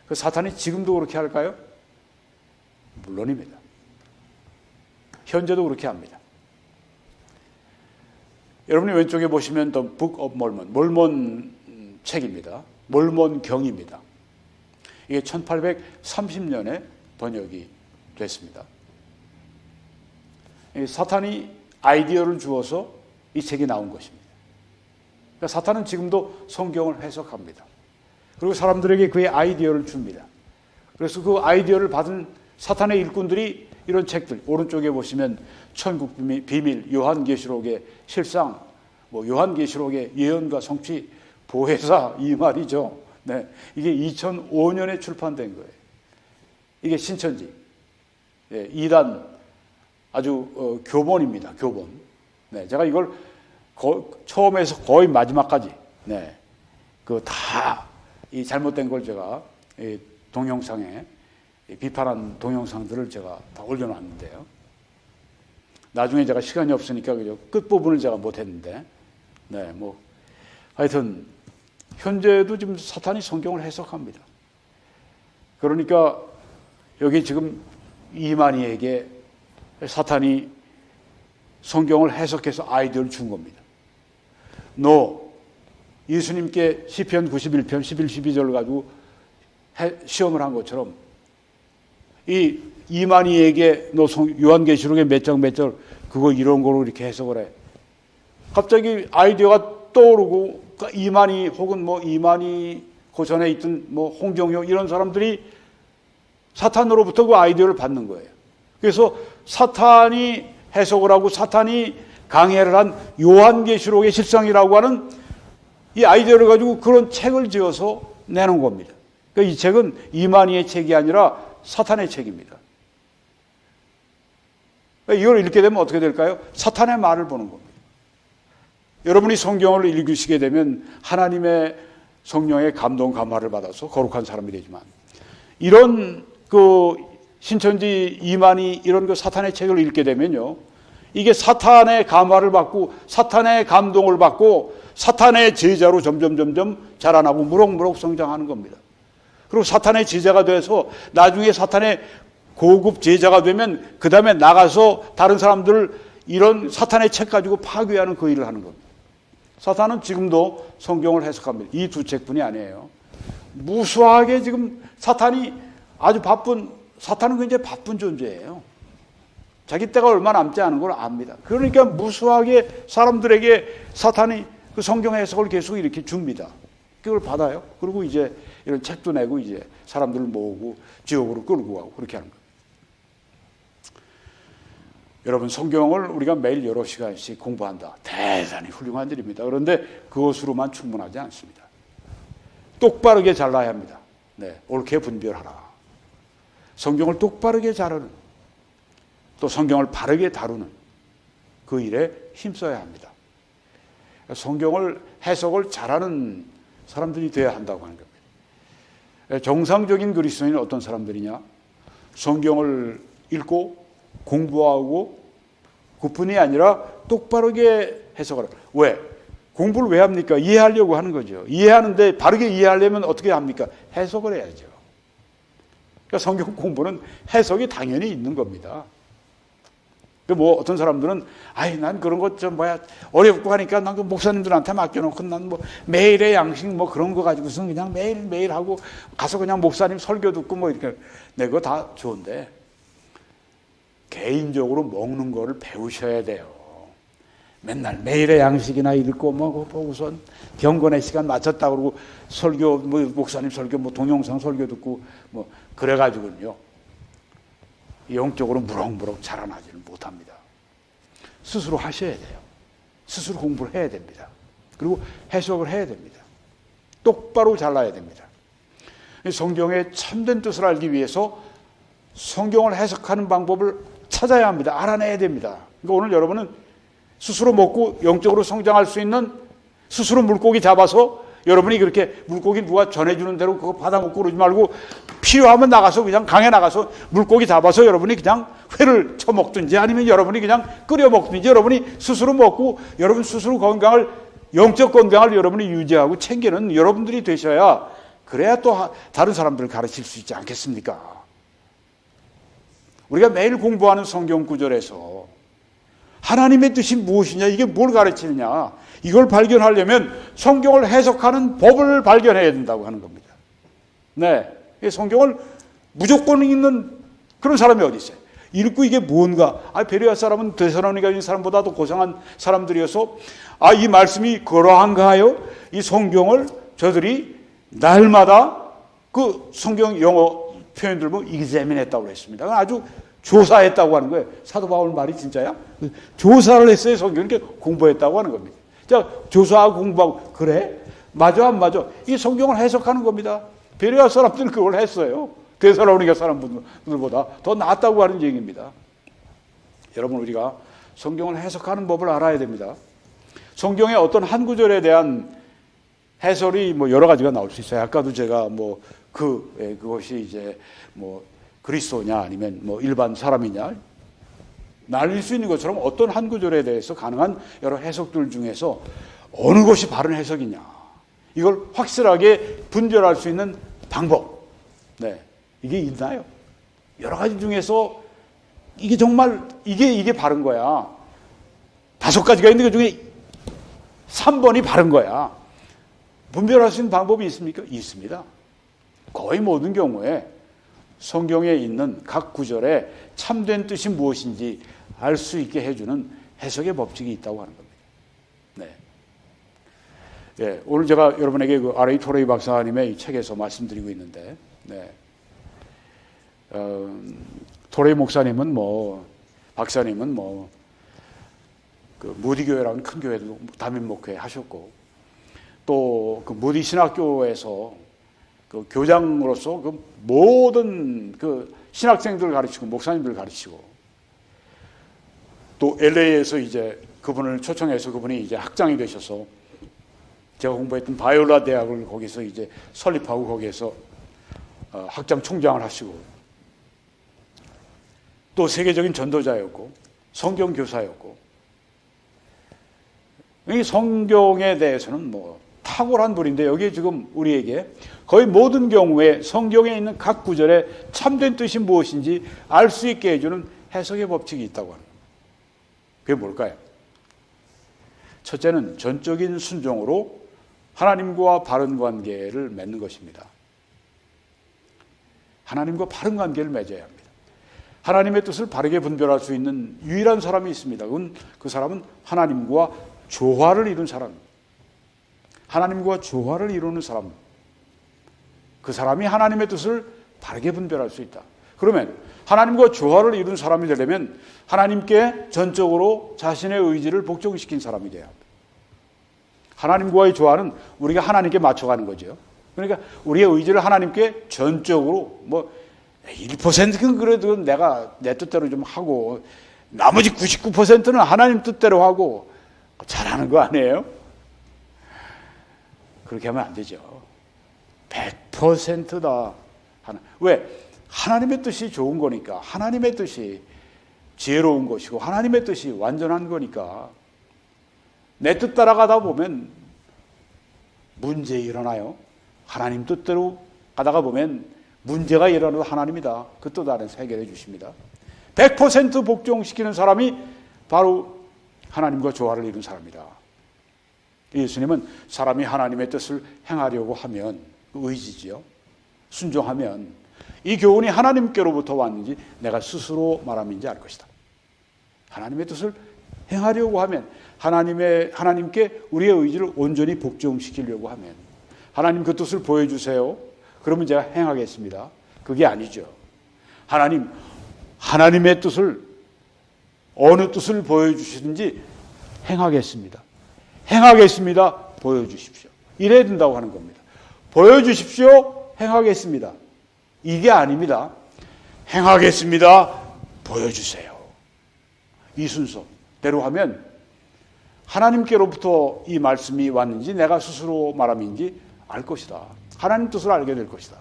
그 사탄이 지금도 그렇게 할까요? 물론입니다. 현재도 그렇게 합니다. 여러분이 왼쪽에 보시면 The Book of Mormon, 몰몬 책입니다. 몰몬경입니다. 이게 1830년에 번역이 됐습니다. 사탄이 아이디어를 주어서 이 책이 나온 것입니다. 그러니까 사탄은 지금도 성경을 해석합니다. 그리고 사람들에게 그의 아이디어를 줍니다. 그래서 그 아이디어를 받은 사탄의 일꾼들이 이런 책들, 오른쪽에 보시면 천국 비밀, 요한계시록의 실상, 요한계시록의 예언과 성취, 보혜사 이 말이죠. 네, 이게 2005년에 출판된 거예요. 이게 신천지, 2단 아주 교본입니다. 교본. 네, 제가 이걸 처음에서 거의 마지막까지, 네, 그 다 이 잘못된 걸 제가 동영상에 비판한 동영상들을 제가 다 올려놨는데요. 나중에 제가 시간이 없으니까 그저 끝부분을 제가 못했는데, 네, 하여튼 현재도 지금 사탄이 성경을 해석합니다. 그러니까 여기 지금 이만희에게 사탄이 성경을 해석해서 아이디어를 준 겁니다. 너 예수님께 시편 91편 11, 12절을 가지고 시험을 한 것처럼 이 이만희에게 너 요한계시록의 몇 장 몇 절 그거 이런 거로 이렇게 해석을 해. 갑자기 아이디어가 떠오르고 이만희 혹은 이만희 그 전에 있던 홍정효 이런 사람들이 사탄으로부터 그 아이디어를 받는 거예요. 그래서 사탄이 해석을 하고 사탄이 강해를 한 요한계시록의 실상이라고 하는 이 아이디어를 가지고 그런 책을 지어서 내놓은 겁니다. 그러니까 이 책은 이만희의 책이 아니라 사탄의 책입니다. 이걸 읽게 되면 어떻게 될까요? 사탄의 말을 보는 겁니다. 여러분이 성경을 읽으시게 되면 하나님의 성령의 감동 감화를 받아서 거룩한 사람이 되지만 이런 그 신천지 이만희 이런 그 사탄의 책을 읽게 되면요, 이게 사탄의 감화를 받고 사탄의 감동을 받고 사탄의 제자로 점점 자라나고 무럭무럭 성장하는 겁니다. 그리고 사탄의 제자가 돼서 나중에 사탄의 고급 제자가 되면 그 다음에 나가서 다른 사람들을 이런 사탄의 책 가지고 파괴하는 그 일을 하는 겁니다. 사탄은 지금도 성경을 해석합니다. 이 두 책뿐이 아니에요. 무수하게 지금 사탄이 아주 사탄은 굉장히 바쁜 존재예요. 자기 때가 얼마 남지 않은 걸 압니다. 그러니까 무수하게 사람들에게 사탄이 그 성경 해석을 계속 이렇게 줍니다. 그걸 받아요. 그리고 이제 이런 책도 내고 이제 사람들을 모으고 지옥으로 끌고 가고 그렇게 하는 거예요. 여러분, 성경을 우리가 매일 여러 시간씩 공부한다. 대단히 훌륭한 일입니다. 그런데 그것으로만 충분하지 않습니다. 똑바르게 잘라야 합니다. 네, 옳게 분별하라. 성경을 똑바르게 자르는, 또 성경을 바르게 다루는 그 일에 힘써야 합니다. 성경을 해석을 잘하는 사람들이 되어야 한다고 하는 겁니다. 정상적인 그리스도인은 어떤 사람들이냐? 성경을 읽고 공부하고 그뿐이 아니라 똑바르게 해석을. 왜? 공부를 왜 합니까? 이해하려고 하는 거죠. 이해하는데 바르게 이해하려면 어떻게 합니까? 해석을 해야죠. 그러니까 성경 공부는 해석이 당연히 있는 겁니다. 어떤 사람들은 난 그런 것 좀 어렵고 하니까 난 그 목사님들한테 맡겨놓고 난 매일의 양식 그런 거 가지고서 그냥 매일 하고 가서 그냥 목사님 설교 듣고 이렇게 그거 다 좋은데 개인적으로 먹는 거를 배우셔야 돼요. 맨날 매일의 양식이나 읽고 보고선 경건의 시간 맞췄다 그러고 설교 목사님 설교 동영상 설교 듣고 그래가지고는요 영적으로 무럭무럭 자라나지는 못합니다. 스스로 하셔야 돼요. 스스로 공부를 해야 됩니다. 그리고 해석을 해야 됩니다. 똑바로 잘라야 됩니다. 성경의 참된 뜻을 알기 위해서 성경을 해석하는 방법을 찾아야 합니다. 알아내야 됩니다. 그러니까 오늘 여러분은 스스로 먹고 영적으로 성장할 수 있는 스스로 물고기 잡아서 여러분이 그렇게 물고기 누가 전해주는 대로 그거 받아먹고 그러지 말고 필요하면 나가서 그냥 강에 나가서 물고기 잡아서 여러분이 그냥 회를 쳐먹든지 아니면 여러분이 그냥 끓여 먹든지 여러분이 스스로 먹고 여러분 스스로 건강을 영적 건강을 여러분이 유지하고 챙기는 여러분들이 되셔야 그래야 또 다른 사람들을 가르칠 수 있지 않겠습니까? 우리가 매일 공부하는 성경 구절에서 하나님의 뜻이 무엇이냐 이게 뭘 가르치느냐 이걸 발견하려면 성경을 해석하는 법을 발견해야 된다고 하는 겁니다. 네, 성경을 무조건 읽는 그런 사람이 어디 있어요? 읽고 이게 뭔가 베레아 사람은 데살로니가인 사람보다도 고상한 사람들이어서 이 말씀이 그러한가요? 이 성경을 저들이 날마다 그 성경 영어 표현들 보면 examine했다고 했습니다. 아주 조사했다고 하는 거예요. 사도 바울 말이 진짜야? 조사를 했어요. 성경을 이렇게 공부했다고 하는 겁니다. 자, 조사하고 공부하고 그래? 맞아 안 맞아? 이 성경을 해석하는 겁니다. 베레아 사람들은 그걸 했어요. 데살로니가 사람들보다 더 낫다고 하는 얘기입니다. 여러분 우리가 성경을 해석하는 법을 알아야 됩니다. 성경의 어떤 한 구절에 대한 해설이 뭐 여러 가지가 나올 수 있어요. 아까도 제가 그것이 이제 그리스도냐 아니면 일반 사람이냐 나뉠 수 있는 것처럼 어떤 한 구절에 대해서 가능한 여러 해석들 중에서 어느 것이 바른 해석이냐 이걸 확실하게 분별할 수 있는 방법 네 이게 있나요? 여러 가지 중에서 이게 정말 이게 바른 거야 5가지가 있는 것 중에 3번이 바른 거야 분별할 수 있는 방법이 있습니까? 있습니다. 거의 모든 경우에 성경에 있는 각 구절에 참된 뜻이 무엇인지 알 수 있게 해주는 해석의 법칙이 있다고 하는 겁니다. 네. 예, 오늘 제가 여러분에게 그 R.A. 토레이 박사님의 이 책에서 말씀드리고 있는데, 네. 토레이 목사님은 박사님은 그 무디 교회라는 큰 교회도 담임 목회 하셨고, 또 그 무디 신학교에서 그 교장으로서 그 모든 그 신학생들을 가르치고 목사님들을 가르치고 또 LA에서 이제 그분을 초청해서 그분이 이제 학장이 되셔서 제가 공부했던 바이올라 대학을 거기서 이제 설립하고 거기에서 학장 총장을 하시고 또 세계적인 전도자였고 성경 교사였고 이 성경에 대해서는 탁월한 분인데 여기에 지금 우리에게 거의 모든 경우에 성경에 있는 각 구절에 참된 뜻이 무엇인지 알 수 있게 해주는 해석의 법칙이 있다고 합니다. 그게 뭘까요? 첫째는 전적인 순종으로 하나님과 바른 관계를 맺는 것입니다. 하나님과 바른 관계를 맺어야 합니다. 하나님의 뜻을 바르게 분별할 수 있는 유일한 사람이 있습니다. 그 사람은 하나님과 조화를 이룬 사람입니다. 하나님과 조화를 이루는 사람, 그 사람이 하나님의 뜻을 바르게 분별할 수 있다. 그러면 하나님과 조화를 이룬 사람이 되려면 하나님께 전적으로 자신의 의지를 복종시킨 사람이 돼야 합니다. 하나님과의 조화는 우리가 하나님께 맞춰가는 거죠. 그러니까 우리의 의지를 하나님께 전적으로 1%는 그래도 내가 내 뜻대로 좀 하고 나머지 99%는 하나님 뜻대로 하고 잘하는 거 아니에요? 그렇게 하면 안 되죠. 100%다. 왜? 하나님의 뜻이 좋은 거니까. 하나님의 뜻이 지혜로운 것이고 하나님의 뜻이 완전한 거니까 내 뜻 따라가다 보면 문제 일어나요. 하나님 뜻대로 가다가 보면 문제가 일어나도 하나님이다. 그 뜻 안에서 해결해 주십니다. 100% 복종시키는 사람이 바로 하나님과 조화를 이룬 사람이다. 예수님은 사람이 하나님의 뜻을 행하려고 하면 의지지요. 순종하면 이 교훈이 하나님께로부터 왔는지 내가 스스로 말함인지 알 것이다. 하나님의 뜻을 행하려고 하면 하나님께 우리의 의지를 온전히 복종시키려고 하면 하나님 그 뜻을 보여주세요. 그러면 제가 행하겠습니다. 그게 아니죠. 하나님의 뜻을 어느 뜻을 보여주시든지 행하겠습니다. 행하겠습니다. 보여주십시오. 이래야 된다고 하는 겁니다. 보여주십시오. 행하겠습니다. 이게 아닙니다. 행하겠습니다. 보여주세요. 이 순서대로 하면 하나님께로부터 이 말씀이 왔는지 내가 스스로 말함인지 알 것이다. 하나님 뜻을 알게 될 것이다.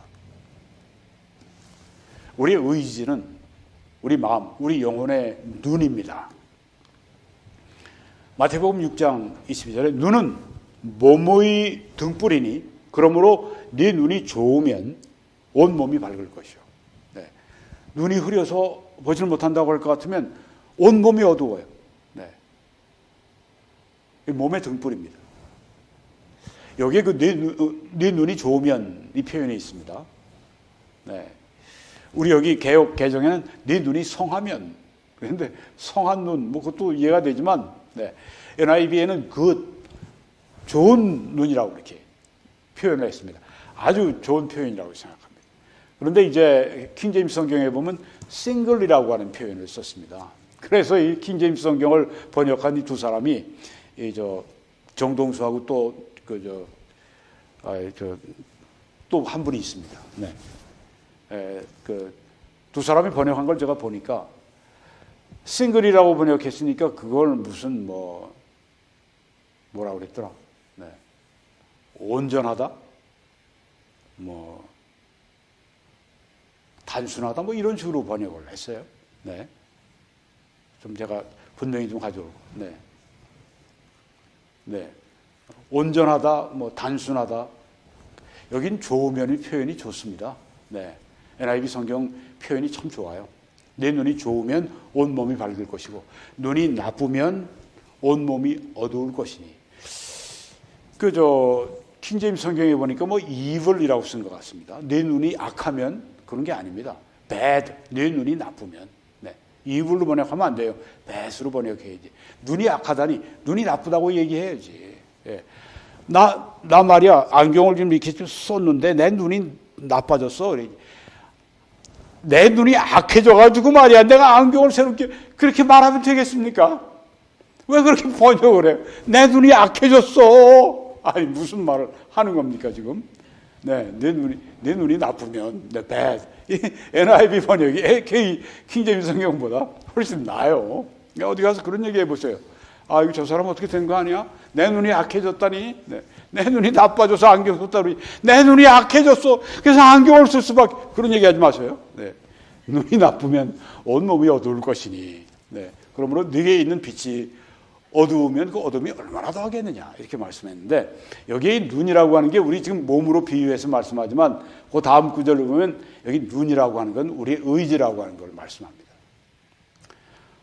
우리의 의지는 우리 마음, 우리 영혼의 눈입니다. 마태복음 6장 22절에 눈은 몸의 등불이니 그러므로 네 눈이 좋으면 온 몸이 밝을 것이요. 네. 눈이 흐려서 보지를 못한다고 할 것 같으면 온 몸이 어두워요. 네. 몸의 등불입니다. 여기에 네 눈이 좋으면 이 표현이 있습니다. 네. 우리 여기 개역 개정에는 네 눈이 성하면, 그런데 성한 눈, 뭐 그것도 이해가 되지만, 네. NIV에는 그 좋은 눈이라고 이렇게 표현을 했습니다. 아주 좋은 표현이라고 생각합니다. 그런데 이제 킹제임스 성경에 보면 single이라고 하는 표현을 썼습니다. 그래서 이 킹제임스 성경을 번역한 이 두 사람이 정동수하고 또 한 분이 있습니다. 네. 두 사람이 번역한 걸 제가 보니까 싱글이라고 번역했으니까 그걸 무슨 뭐라고 그랬더라? 네. 온전하다? 단순하다? 이런 식으로 번역을 했어요. 네. 좀 제가 분명히 좀 가져오고. 네. 네. 온전하다, 단순하다. 여긴 좋으면 표현이 좋습니다. 네. NIV 성경 표현이 참 좋아요. 내 눈이 좋으면 온 몸이 밝을 것이고 눈이 나쁘면 온 몸이 어두울 것이니. 킹제임스 성경에 보니까 evil이라고 쓴 것 같습니다. 내 눈이 악하면 그런 게 아닙니다. bad, 내 눈이 나쁘면. 네. evil로 번역하면 안 돼요. bad로 번역해야지. 눈이 악하다니 눈이 나쁘다고 얘기해야지. 예. 나 말이야 안경을 좀 이렇게 좀 썼는데 내 눈이 나빠졌어. 내 눈이 악해져가지고 말이야 내가 안경을 새롭게 그렇게 말하면 되겠습니까? 왜 그렇게 번역을 해요? 내 눈이 악해졌어. 아니 무슨 말을 하는 겁니까 지금? 네, 내 눈이 나쁘면 네, bad. NIV 번역이 킹제임스 성경보다 훨씬 나아요. 어디 가서 그런 얘기 해보세요. 아, 이거 저 사람 어떻게 된 거 아니야? 내 눈이 악해졌다니. 네. 내 눈이 나빠져서 안경 썼다 그러니 내 눈이 악해졌어. 그래서 안경을 쓸 수밖에. 그런 얘기 하지 마세요. 네. 눈이 나쁘면 온몸이 어두울 것이니. 네. 그러므로 네게 있는 빛이 어두우면 그 어둠이 얼마나 더하겠느냐. 이렇게 말씀했는데 여기에 눈이라고 하는 게 우리 지금 몸으로 비유해서 말씀하지만 그 다음 구절을 보면 여기 눈이라고 하는 건 우리의 의지라고 하는 걸 말씀합니다.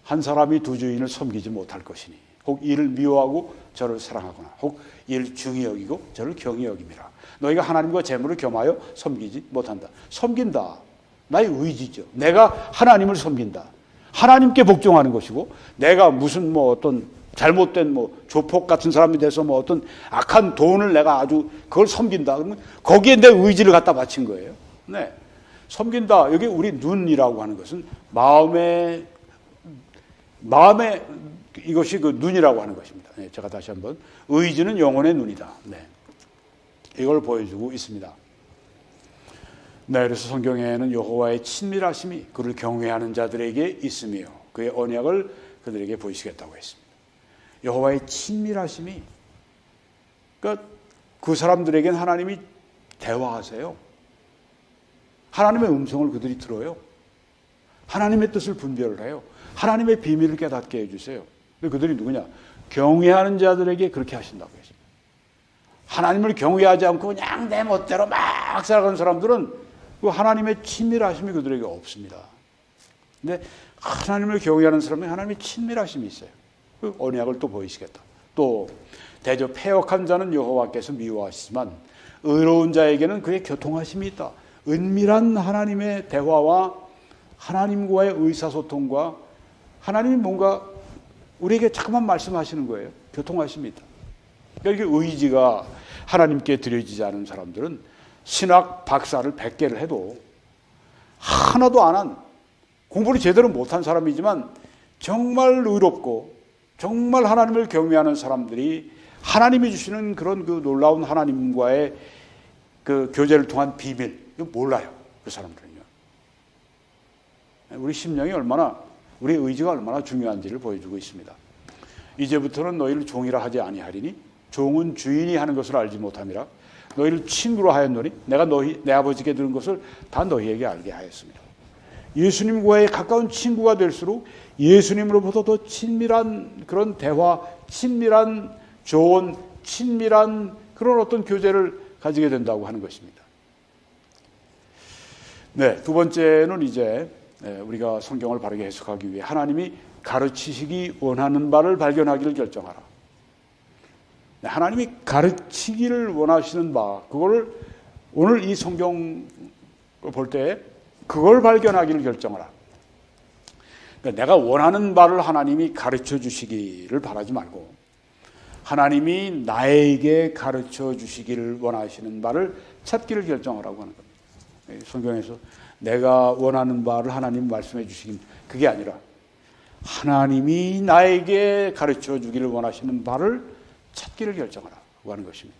한 사람이 두 주인을 섬기지 못할 것이니 혹 이를 미워하고 저를 사랑하거나 혹 이를 중히 여기고 저를 경히 여김이라. 너희가 하나님과 재물을 겸하여 섬기지 못한다. 섬긴다. 나의 의지죠. 내가 하나님을 섬긴다. 하나님께 복종하는 것이고 내가 무슨 어떤 잘못된 조폭 같은 사람이 돼서 어떤 악한 돈을 내가 아주 그걸 섬긴다. 그러면 거기에 내 의지를 갖다 바친 거예요. 네. 섬긴다. 여기 우리 눈이라고 하는 것은 마음에 이것이 그 눈이라고 하는 것입니다. 네, 제가 다시 한번 의지는 영혼의 눈이다. 네, 이걸 보여주고 있습니다. 네, 그래서 성경에는 여호와의 친밀하심이 그를 경외하는 자들에게 있으며 그의 언약을 그들에게 보이시겠다고 했습니다. 여호와의 친밀하심이 그러니까 그 사람들에게는 하나님이 대화하세요. 하나님의 음성을 그들이 들어요. 하나님의 뜻을 분별을 해요. 하나님의 비밀을 깨닫게 해주세요. 근데 그들이 누구냐? 경외하는 자들에게 그렇게 하신다고 했습니다. 하나님을 경외하지 않고 그냥 내 멋대로 막 살아가는 사람들은 그 하나님의 친밀하심이 그들에게 없습니다. 근데 하나님을 경외하는 사람은 하나님의 친밀하심이 있어요. 그 언약을 또 보이시겠다. 또 대저 패역한 자는 여호와께서 미워하시지만 의로운 자에게는 그의 교통하심이 있다. 은밀한 하나님의 대화와 하나님과의 의사소통과 하나님이 뭔가 우리에게 자꾸만 말씀하시는 거예요. 교통하심이 있다. 그러니까 이게 의지가 하나님께 드려지지 않은 사람들은 신학 박사를 100개를 해도 하나도 안 한 공부를 제대로 못한 사람이지만 정말 의롭고 정말 하나님을 경외하는 사람들이 하나님이 주시는 그런 그 놀라운 하나님과의 그 교제를 통한 비밀, 이거 몰라요. 그 사람들은요. 우리 심령이 얼마나, 우리 의지가 얼마나 중요한지를 보여주고 있습니다. 이제부터는 너희를 종이라 하지 아니하리니 종은 주인이 하는 것을 알지 못함이라. 너희를 친구로 하였노니 내가 내 아버지께 들은 것을 다 너희에게 알게 하였습니다. 예수님과의 가까운 친구가 될수록 예수님으로부터 더 친밀한 그런 대화, 친밀한 조언, 친밀한 그런 어떤 교제를 가지게 된다고 하는 것입니다. 네, 두 번째는 이제 우리가 성경을 바르게 해석하기 위해 하나님이 가르치시기 원하는 바를 발견하기를 결정하라. 네, 하나님이 가르치기를 원하시는 바, 그거를 오늘 이 성경을 볼 때 그걸 발견하기를 결정하라. 그러니까 내가 원하는 바를 하나님이 가르쳐 주시기를 바라지 말고 하나님이 나에게 가르쳐 주시기를 원하시는 바를 찾기를 결정하라고 하는 겁니다. 성경에서 내가 원하는 바를 하나님 말씀해 주시긴 그게 아니라 하나님이 나에게 가르쳐 주기를 원하시는 바를 찾기를 결정하라고 하는 것입니다.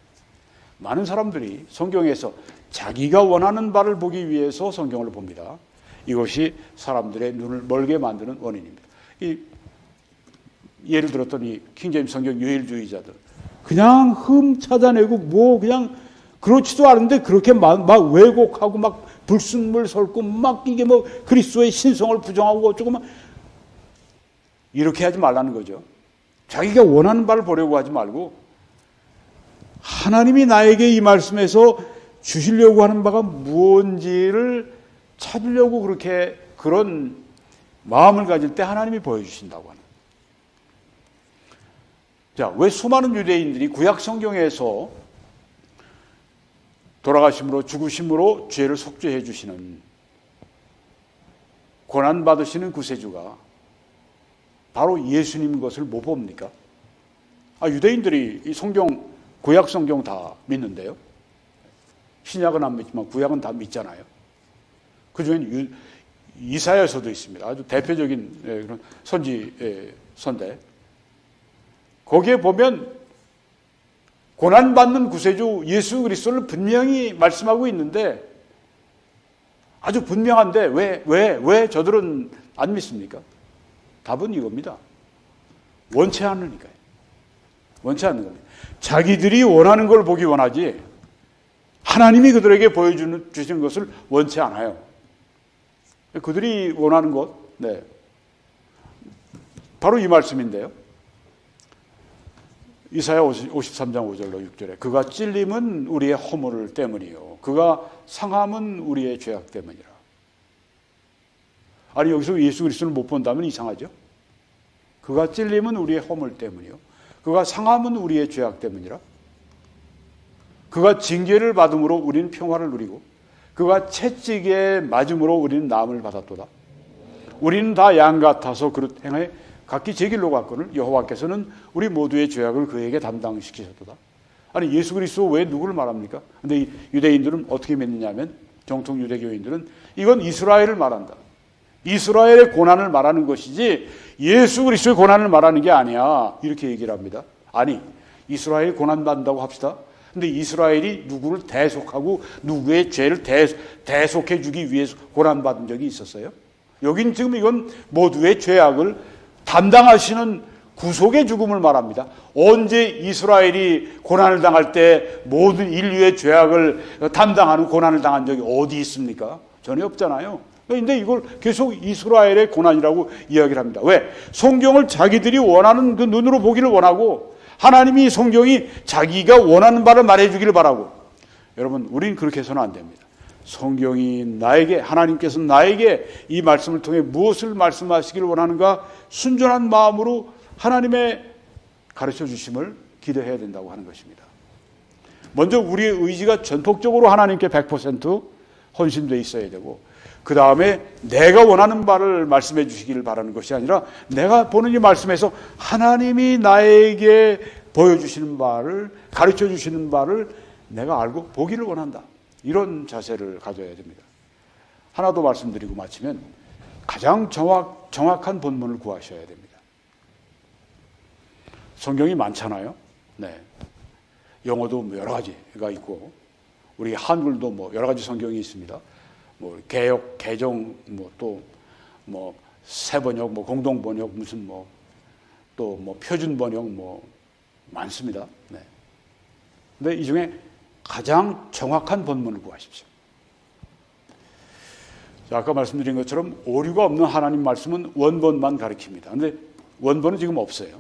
많은 사람들이 성경에서 자기가 원하는 바를 보기 위해서 성경을 봅니다. 이것이 사람들의 눈을 멀게 만드는 원인입니다. 예를 들었던 이 킹제임스 성경 유일주의자들 그냥 찾아내고 뭐 그냥 그렇지도 않은데 그렇게 막 왜곡하고 막 불순물 설고 막 이게 뭐 그리스도의 신성을 부정하고 어쩌고 막 이렇게 하지 말라는 거죠. 자기가 원하는 바를 보려고 하지 말고 하나님이 나에게 이 말씀에서 주시려고 하는 바가 무엇인지를 찾으려고 그렇게 그런 마음을 가질 때 하나님이 보여주신다고 하는. 자, 왜 수많은 유대인들이 구약 성경에서 돌아가심으로 죽으심으로 죄를 속죄해 주시는 고난 받으시는 구세주가 바로 예수님 것을 못 봅니까? 유대인들이 이 성경 구약 성경 다 믿는데요. 신약은 안 믿지만 구약은 다 믿잖아요. 그 중에는 이사야서도 있습니다. 아주 대표적인 그런 선지서인데 거기에 보면 고난받는 구세주 예수 그리스도를 분명히 말씀하고 있는데 아주 분명한데 왜 저들은 안 믿습니까? 답은 이겁니다. 원치 않으니까요. 원치 않는 겁니다. 자기들이 원하는 걸 보기 원하지 하나님이 그들에게 보여주시는 것을 원치 않아요. 그들이 원하는 것, 네, 바로 이 말씀인데요. 이사야 53장 5절로 6절에 그가 찔림은 우리의 허물 때문이요 그가 상함은 우리의 죄악 때문이라. 아니 여기서 예수 그리스도를 못 본다면 이상하죠. 그가 찔림은 우리의 허물 때문이요 그가 상함은 우리의 죄악 때문이라. 그가 징계를 받음으로 우리는 평화를 누리고 그가 채찍에 맞음으로 우리는 나음을 받았도다. 우리는 다 양 같아서 그릇 행하여 각기 제 길로 갔거늘 여호와께서는 우리 모두의 죄악을 그에게 담당시키셨도다. 아니 예수 그리스도 왜 누구를 말합니까? 근데 유대인들은 어떻게 믿느냐면 정통 유대교인들은 이건 이스라엘을 말한다. 이스라엘의 고난을 말하는 것이지 예수 그리스도의 고난을 말하는 게 아니야. 이렇게 얘기를 합니다. 아니 이스라엘이 고난받는다고 합시다. 근데 이스라엘이 누구를 대속하고 누구의 죄를 대속해 주기 위해서 고난받은 적이 있었어요? 여긴 지금 이건 모두의 죄악을 담당하시는 구속의 죽음을 말합니다. 언제 이스라엘이 고난을 당할 때 모든 인류의 죄악을 담당하는 고난을 당한 적이 어디 있습니까? 전혀 없잖아요. 그런데 이걸 계속 이스라엘의 고난이라고 이야기를 합니다. 왜? 성경을 자기들이 원하는 그 눈으로 보기를 원하고 하나님이 성경이 자기가 원하는 바를 말해주기를 바라고. 여러분 우리는 그렇게 해서는 안 됩니다. 성경이 나에게 하나님께서 나에게 이 말씀을 통해 무엇을 말씀하시기를 원하는가 순전한 마음으로 하나님의 가르쳐 주심을 기대해야 된다고 하는 것입니다. 먼저 우리의 의지가 전폭적으로 하나님께 100% 헌신되어 있어야 되고 그 다음에 내가 원하는 바를 말씀해 주시기를 바라는 것이 아니라 내가 보는 이 말씀에서 하나님이 나에게 보여주시는 바를 가르쳐 주시는 바를 내가 알고 보기를 원한다. 이런 자세를 가져야 됩니다. 하나 더 말씀드리고 마치면 가장 정확한 본문을 구하셔야 됩니다. 성경이 많잖아요. 네. 영어도 뭐 여러 가지가 있고, 우리 한글도 뭐 여러 가지 성경이 있습니다. 뭐 개역, 개정, 뭐 또 뭐 새번역, 뭐 공동번역, 무슨 뭐 또 뭐 표준번역 뭐 많습니다. 네. 근데 이 중에 가장 정확한 본문을 구하십시오. 자, 아까 말씀드린 것처럼 오류가 없는 하나님 말씀은 원본만 가리킵니다. 근데 원본은 지금 없어요.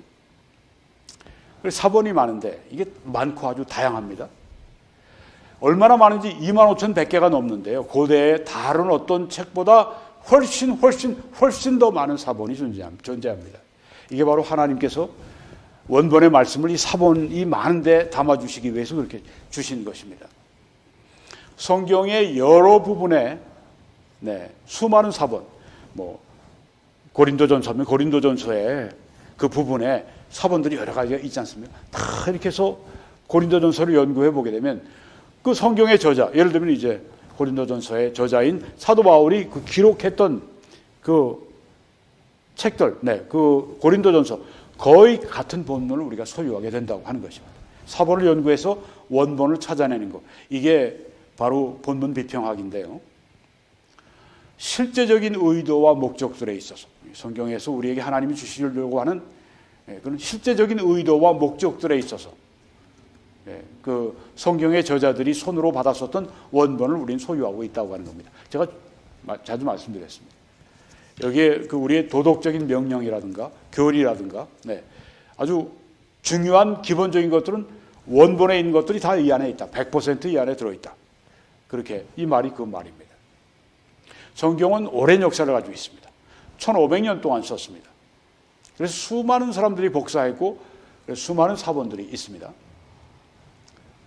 사본이 많은데 이게 많고 아주 다양합니다. 얼마나 많은지 25,100개가 넘는데요. 고대의 다른 어떤 책보다 훨씬 더 많은 사본이 존재합니다. 이게 바로 하나님께서 원본의 말씀을 이 사본이 많은데 담아주시기 위해서 그렇게 주신 것입니다. 성경의 여러 부분에 수많은 사본, 뭐 고린도전서면 고린도전서에 그 부분에 사본들이 여러 가지가 있지 않습니까? 다 이렇게 해서 고린도전서를 연구해 보게 되면 그 성경의 저자, 예를 들면 이제 고린도전서의 저자인 사도 바울이 그 기록했던 그 책들, 그 고린도전서 거의 같은 본문을 우리가 소유하게 된다고 하는 것입니다. 사본을 연구해서 원본을 찾아내는 것, 이게 바로 본문 비평학인데요. 실제적인 의도와 목적들에 있어서 성경에서 우리에게 하나님이 주시려고 하는 그런 실제적인 의도와 목적들에 있어서 그 성경의 저자들이 손으로 받았었던 원본을 우리는 소유하고 있다고 하는 겁니다. 제가 자주 말씀드렸습니다. 여기에 그 우리의 도덕적인 명령이라든가 교리라든가 아주 중요한 기본적인 것들은 원본에 있는 것들이 다 이 안에 있다. 100% 이 안에 들어있다. 그렇게 이 말이 그 말입니다. 성경은 오랜 역사를 가지고 있습니다. 1500년 동안 썼습니다. 그래서 수많은 사람들이 복사했고 수많은 사본들이 있습니다.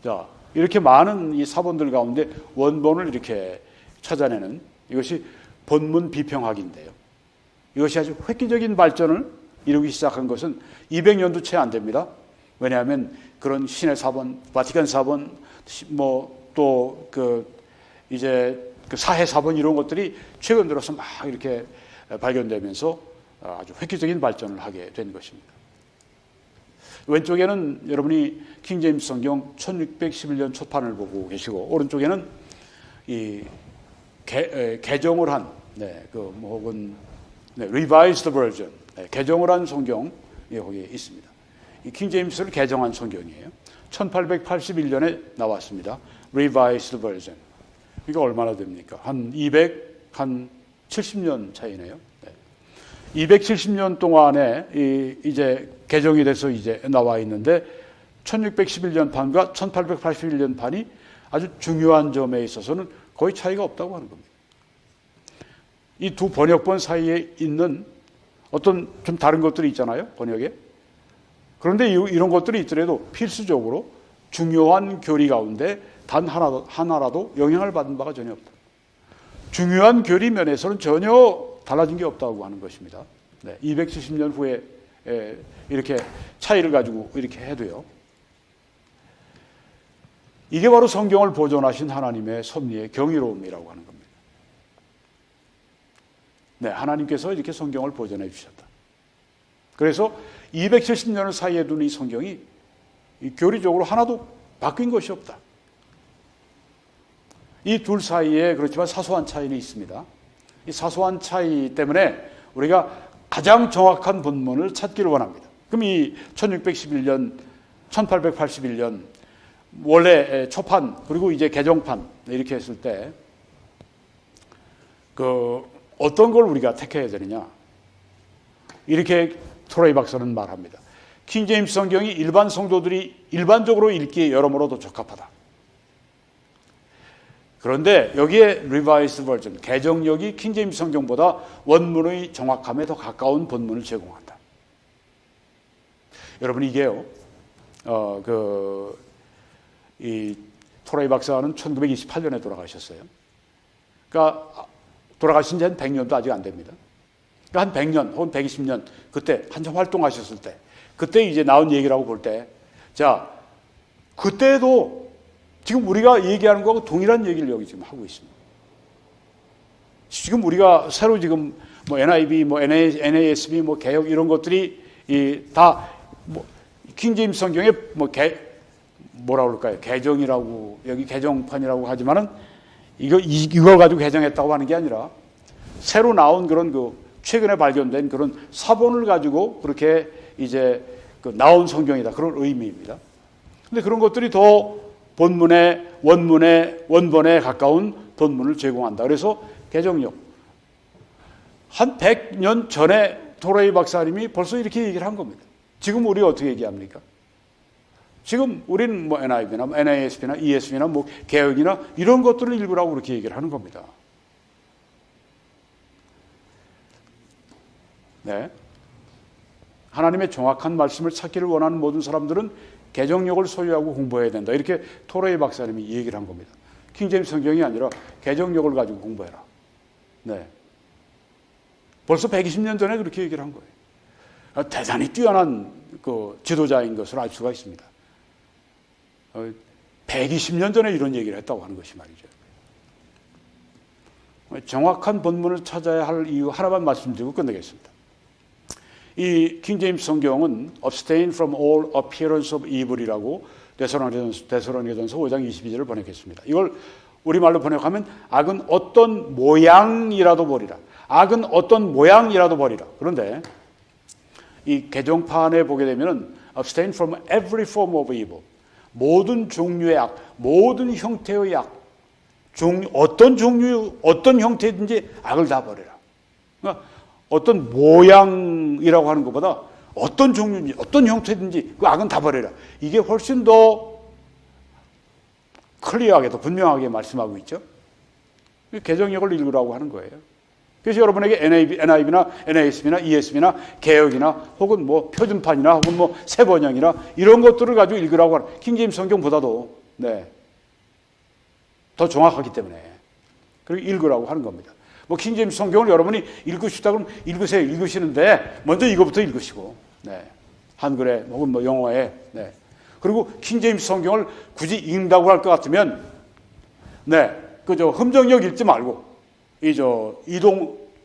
자, 이렇게 많은 이 사본들 가운데 원본을 이렇게 찾아내는 이것이 본문 비평학인데요. 이것이 아주 획기적인 발전을 이루기 시작한 것은 200년도 채 안 됩니다. 왜냐하면 그런 신의 사본, 바티칸 사본, 뭐 또 이제 그 사해 사본 이런 것들이 최근 들어서 막 이렇게 발견되면서 아주 획기적인 발전을 하게 된 것입니다. 왼쪽에는 여러분이 킹제임스 성경 1611년 초판을 보고 계시고, 오른쪽에는 이 개정을 한, 혹은 revised version, 개정을 한 성경이 거기에 있습니다. 이 킹제임스를 개정한 성경이에요. 1881년에 나왔습니다. revised version. 이게 얼마나 됩니까? 한 270년 차이네요. 270년 동안에 이제 개정이 돼서 이제 나와 있는데 1611년 판과 1881년 판이 아주 중요한 점에 있어서는 거의 차이가 없다고 하는 겁니다. 이 두 번역본 사이에 있는 어떤 좀 다른 것들이 있잖아요, 번역에. 그런데 이런 것들이 있더라도 필수적으로 중요한 교리 가운데 단 하나라도 영향을 받은 바가 전혀 없다. 중요한 교리 면에서는 전혀 달라진 게 없다고 하는 것입니다. 270년 후에 이렇게 차이를 가지고 이렇게 해도요. 이게 바로 성경을 보존하신 하나님의 섭리의 경이로움이라고 하는 겁니다. 하나님께서 이렇게 성경을 보존해 주셨다. 그래서 270년을 사이에 둔 이 성경이 교리적으로 하나도 바뀐 것이 없다. 이 둘 사이에 그렇지만 사소한 차이는 있습니다. 이 사소한 차이 때문에 우리가 가장 정확한 본문을 찾기를 원합니다. 그럼 이 1611년, 1881년 원래 초판 그리고 이제 개정판 이렇게 했을 때 어떤 걸 우리가 택해야 되느냐? 이렇게 토레이 박사는 말합니다. 킹제임스 성경이 일반 성도들이 일반적으로 읽기에 여러모로 더 적합하다. 그런데 여기에 Revised Version, 개정력이 킹제임스 성경보다 원문의 정확함에 더 가까운 본문을 제공한다. 여러분 이게요, 이 토레이 박사는 1928년에 돌아가셨어요. 그러니까 돌아가신 지 한 100년도 아직 안 됩니다. 그러니까 한 100년 혹은 120년 그때 한참 활동하셨을 때, 그때 이제 나온 얘기라고 볼 때, 자 그때도 지금 우리가 얘기하는 거하고 동일한 얘기를 여기 지금 하고 있습니다. 지금 우리가 새로 지금 뭐 NIV, 뭐 NASB, 뭐 개역 이런 것들이 다 뭐 킹제임스 성경에 뭐라 그럴까요? 개정이라고, 여기 개정판이라고 하지만은 이걸 가지고 개정했다고 하는 게 아니라 새로 나온 그런 최근에 발견된 그런 사본을 가지고 그렇게 이제 나온 성경이다. 그런 의미입니다. 근데 그런 것들이 더 원본에 가까운 본문을 제공한다. 그래서 개정력. 한 100년 전에 토레이 박사님이 벌써 이렇게 얘기를 한 겁니다. 지금 우리 어떻게 얘기합니까? 지금 우리는 NIV나 NASB나 ESV나 개혁이나 이런 것들을 읽으라고 그렇게 얘기를 하는 겁니다. 네. 하나님의 정확한 말씀을 찾기를 원하는 모든 사람들은 개정력을 소유하고 공부해야 된다. 이렇게 토레이 박사님이 얘기를 한 겁니다. 킹제임스 성경이 아니라 개정력을 가지고 공부해라. 네. 벌써 120년 전에 그렇게 얘기를 한 거예요. 대단히 뛰어난 지도자인 것을 알 수가 있습니다. 120년 전에 이런 얘기를 했다고 하는 것이 말이죠. 정확한 본문을 찾아야 할 이유 하나만 말씀드리고 끝내겠습니다. 이 킹제임스 성경은 abstain from all appearance of evil이라고 데살로니가전서 5장 22절을 번역했습니다. 이걸 우리말로 번역하면 악은 어떤 모양이라도 버리라. 악은 어떤 모양이라도 버리라. 그런데 이 개정판에 보게 되면 abstain from every form of evil. 모든 종류의 악, 모든 형태의 악, 어떤 종류, 어떤 형태든지 악을 다 버리라. 그러니까 어떤 모양이라고 하는 것보다 어떤 종류인지, 어떤 형태든지 그 악은 다 버리라. 이게 훨씬 더 클리어하게, 더 분명하게 말씀하고 있죠. 개정력을 읽으라고 하는 거예요. 그래서 여러분에게 NIV나 NASB나 ESB나 개혁이나 혹은 표준판이나 혹은 새 번역이나 이런 것들을 가지고 읽으라고 하는 킹제임스 성경보다도 더 정확하기 때문에 그리고 읽으라고 하는 겁니다. 킹제임스 성경을 여러분이 읽고 싶다 그러면 읽으세요. 읽으시는데 먼저 이거부터 읽으시고 한글에 혹은 영어에 그리고 킹제임스 성경을 굳이 읽는다고 할 것 같으면 흠정역 읽지 말고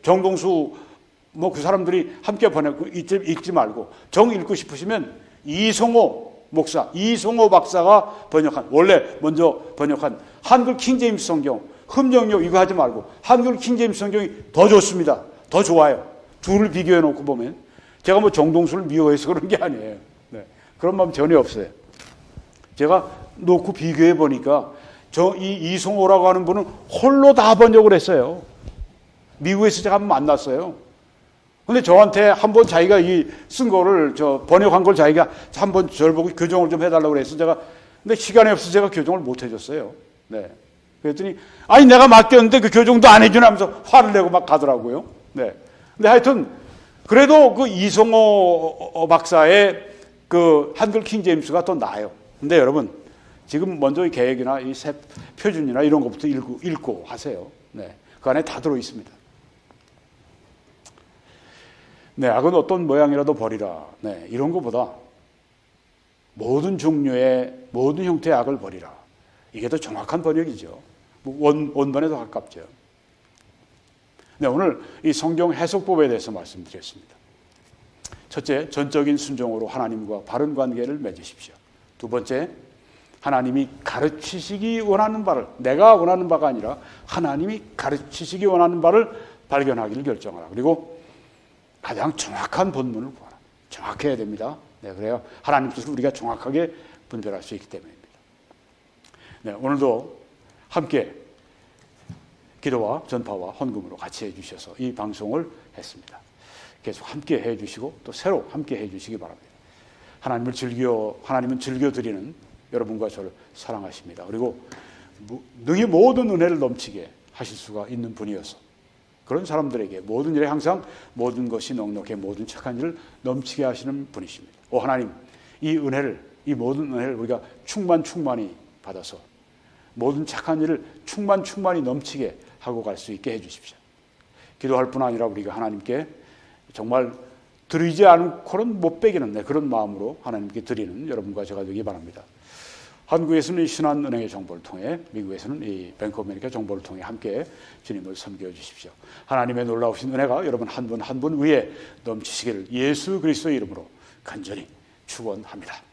정동수 그 사람들이 함께 번역고 읽지 말고 정 읽고 싶으시면 이송호 박사가 먼저 번역한 한글 킹제임스 성경 흠정역 이거 하지 말고 한글 킹제임스 성경이 더 좋습니다. 더 좋아요. 둘을 비교해 놓고 보면 제가 정동수를 미워해서 그런 게 아니에요. 그런 마음 전혀 없어요. 제가 놓고 비교해 보니까 이송호라고 하는 분은 홀로 다 번역을 했어요. 미국에서 제가 한번 만났어요. 근데 저한테 한번 자기가 쓴 거를 번역한 걸 자기가 한번 저를 보고 교정을 좀 해달라고 그래서 근데 시간이 없어서 제가 교정을 못 해줬어요. 그랬더니 아니 내가 맡겼는데 그 교정도 안 해주나 하면서 화를 내고 막 가더라고요. 근데 하여튼 그래도 그 이송호 박사의 그 한글 킹제임스가 더 나아요. 근데 여러분 지금 먼저 이 개혁이나 이 새 표준이나 이런 것부터 읽고 하세요. 그 안에 다 들어 있습니다. 악은 어떤 모양이라도 버리라. 이런 것보다 모든 종류의 모든 형태의 악을 버리라. 이게 더 정확한 번역이죠. 원본에 더 가깝죠. 오늘 이 성경 해석법에 대해서 말씀드렸습니다. 첫째, 전적인 순종으로 하나님과 바른 관계를 맺으십시오. 두 번째, 하나님이 가르치시기 원하는 바를, 내가 원하는 바가 아니라 하나님이 가르치시기 원하는 바를 발견하기를 결정하라. 그리고 가장 정확한 본문을 구하라. 정확해야 됩니다. 그래야 하나님 뜻을 우리가 정확하게 분별할 수 있기 때문입니다. 오늘도 함께 기도와 전파와 헌금으로 같이 해주셔서 이 방송을 했습니다. 계속 함께 해주시고 또 새로 함께 해주시기 바랍니다. 하나님은 즐겨드리는 여러분과 저를 사랑하십니다. 그리고 능히 모든 은혜를 넘치게 하실 수가 있는 분이어서 그런 사람들에게 모든 일에 항상 모든 것이 넉넉해 모든 착한 일을 넘치게 하시는 분이십니다. 하나님, 이 모든 은혜를 우리가 충만히 받아서 모든 착한 일을 충만히 넘치게 하고 갈 수 있게 해주십시오. 기도할 뿐 아니라 우리가 하나님께 정말 드리지 않고는 못 빼기는 그런 마음으로 하나님께 드리는 여러분과 제가 되기 바랍니다. 한국에서는 이 신한은행의 정보를 통해, 미국에서는 이 뱅크 오브 아메리카 정보를 통해 함께 주님을 섬겨 주십시오. 하나님의 놀라우신 은혜가 여러분 한 분 한 분 위에 넘치시기를 예수 그리스도의 이름으로 간절히 축원합니다.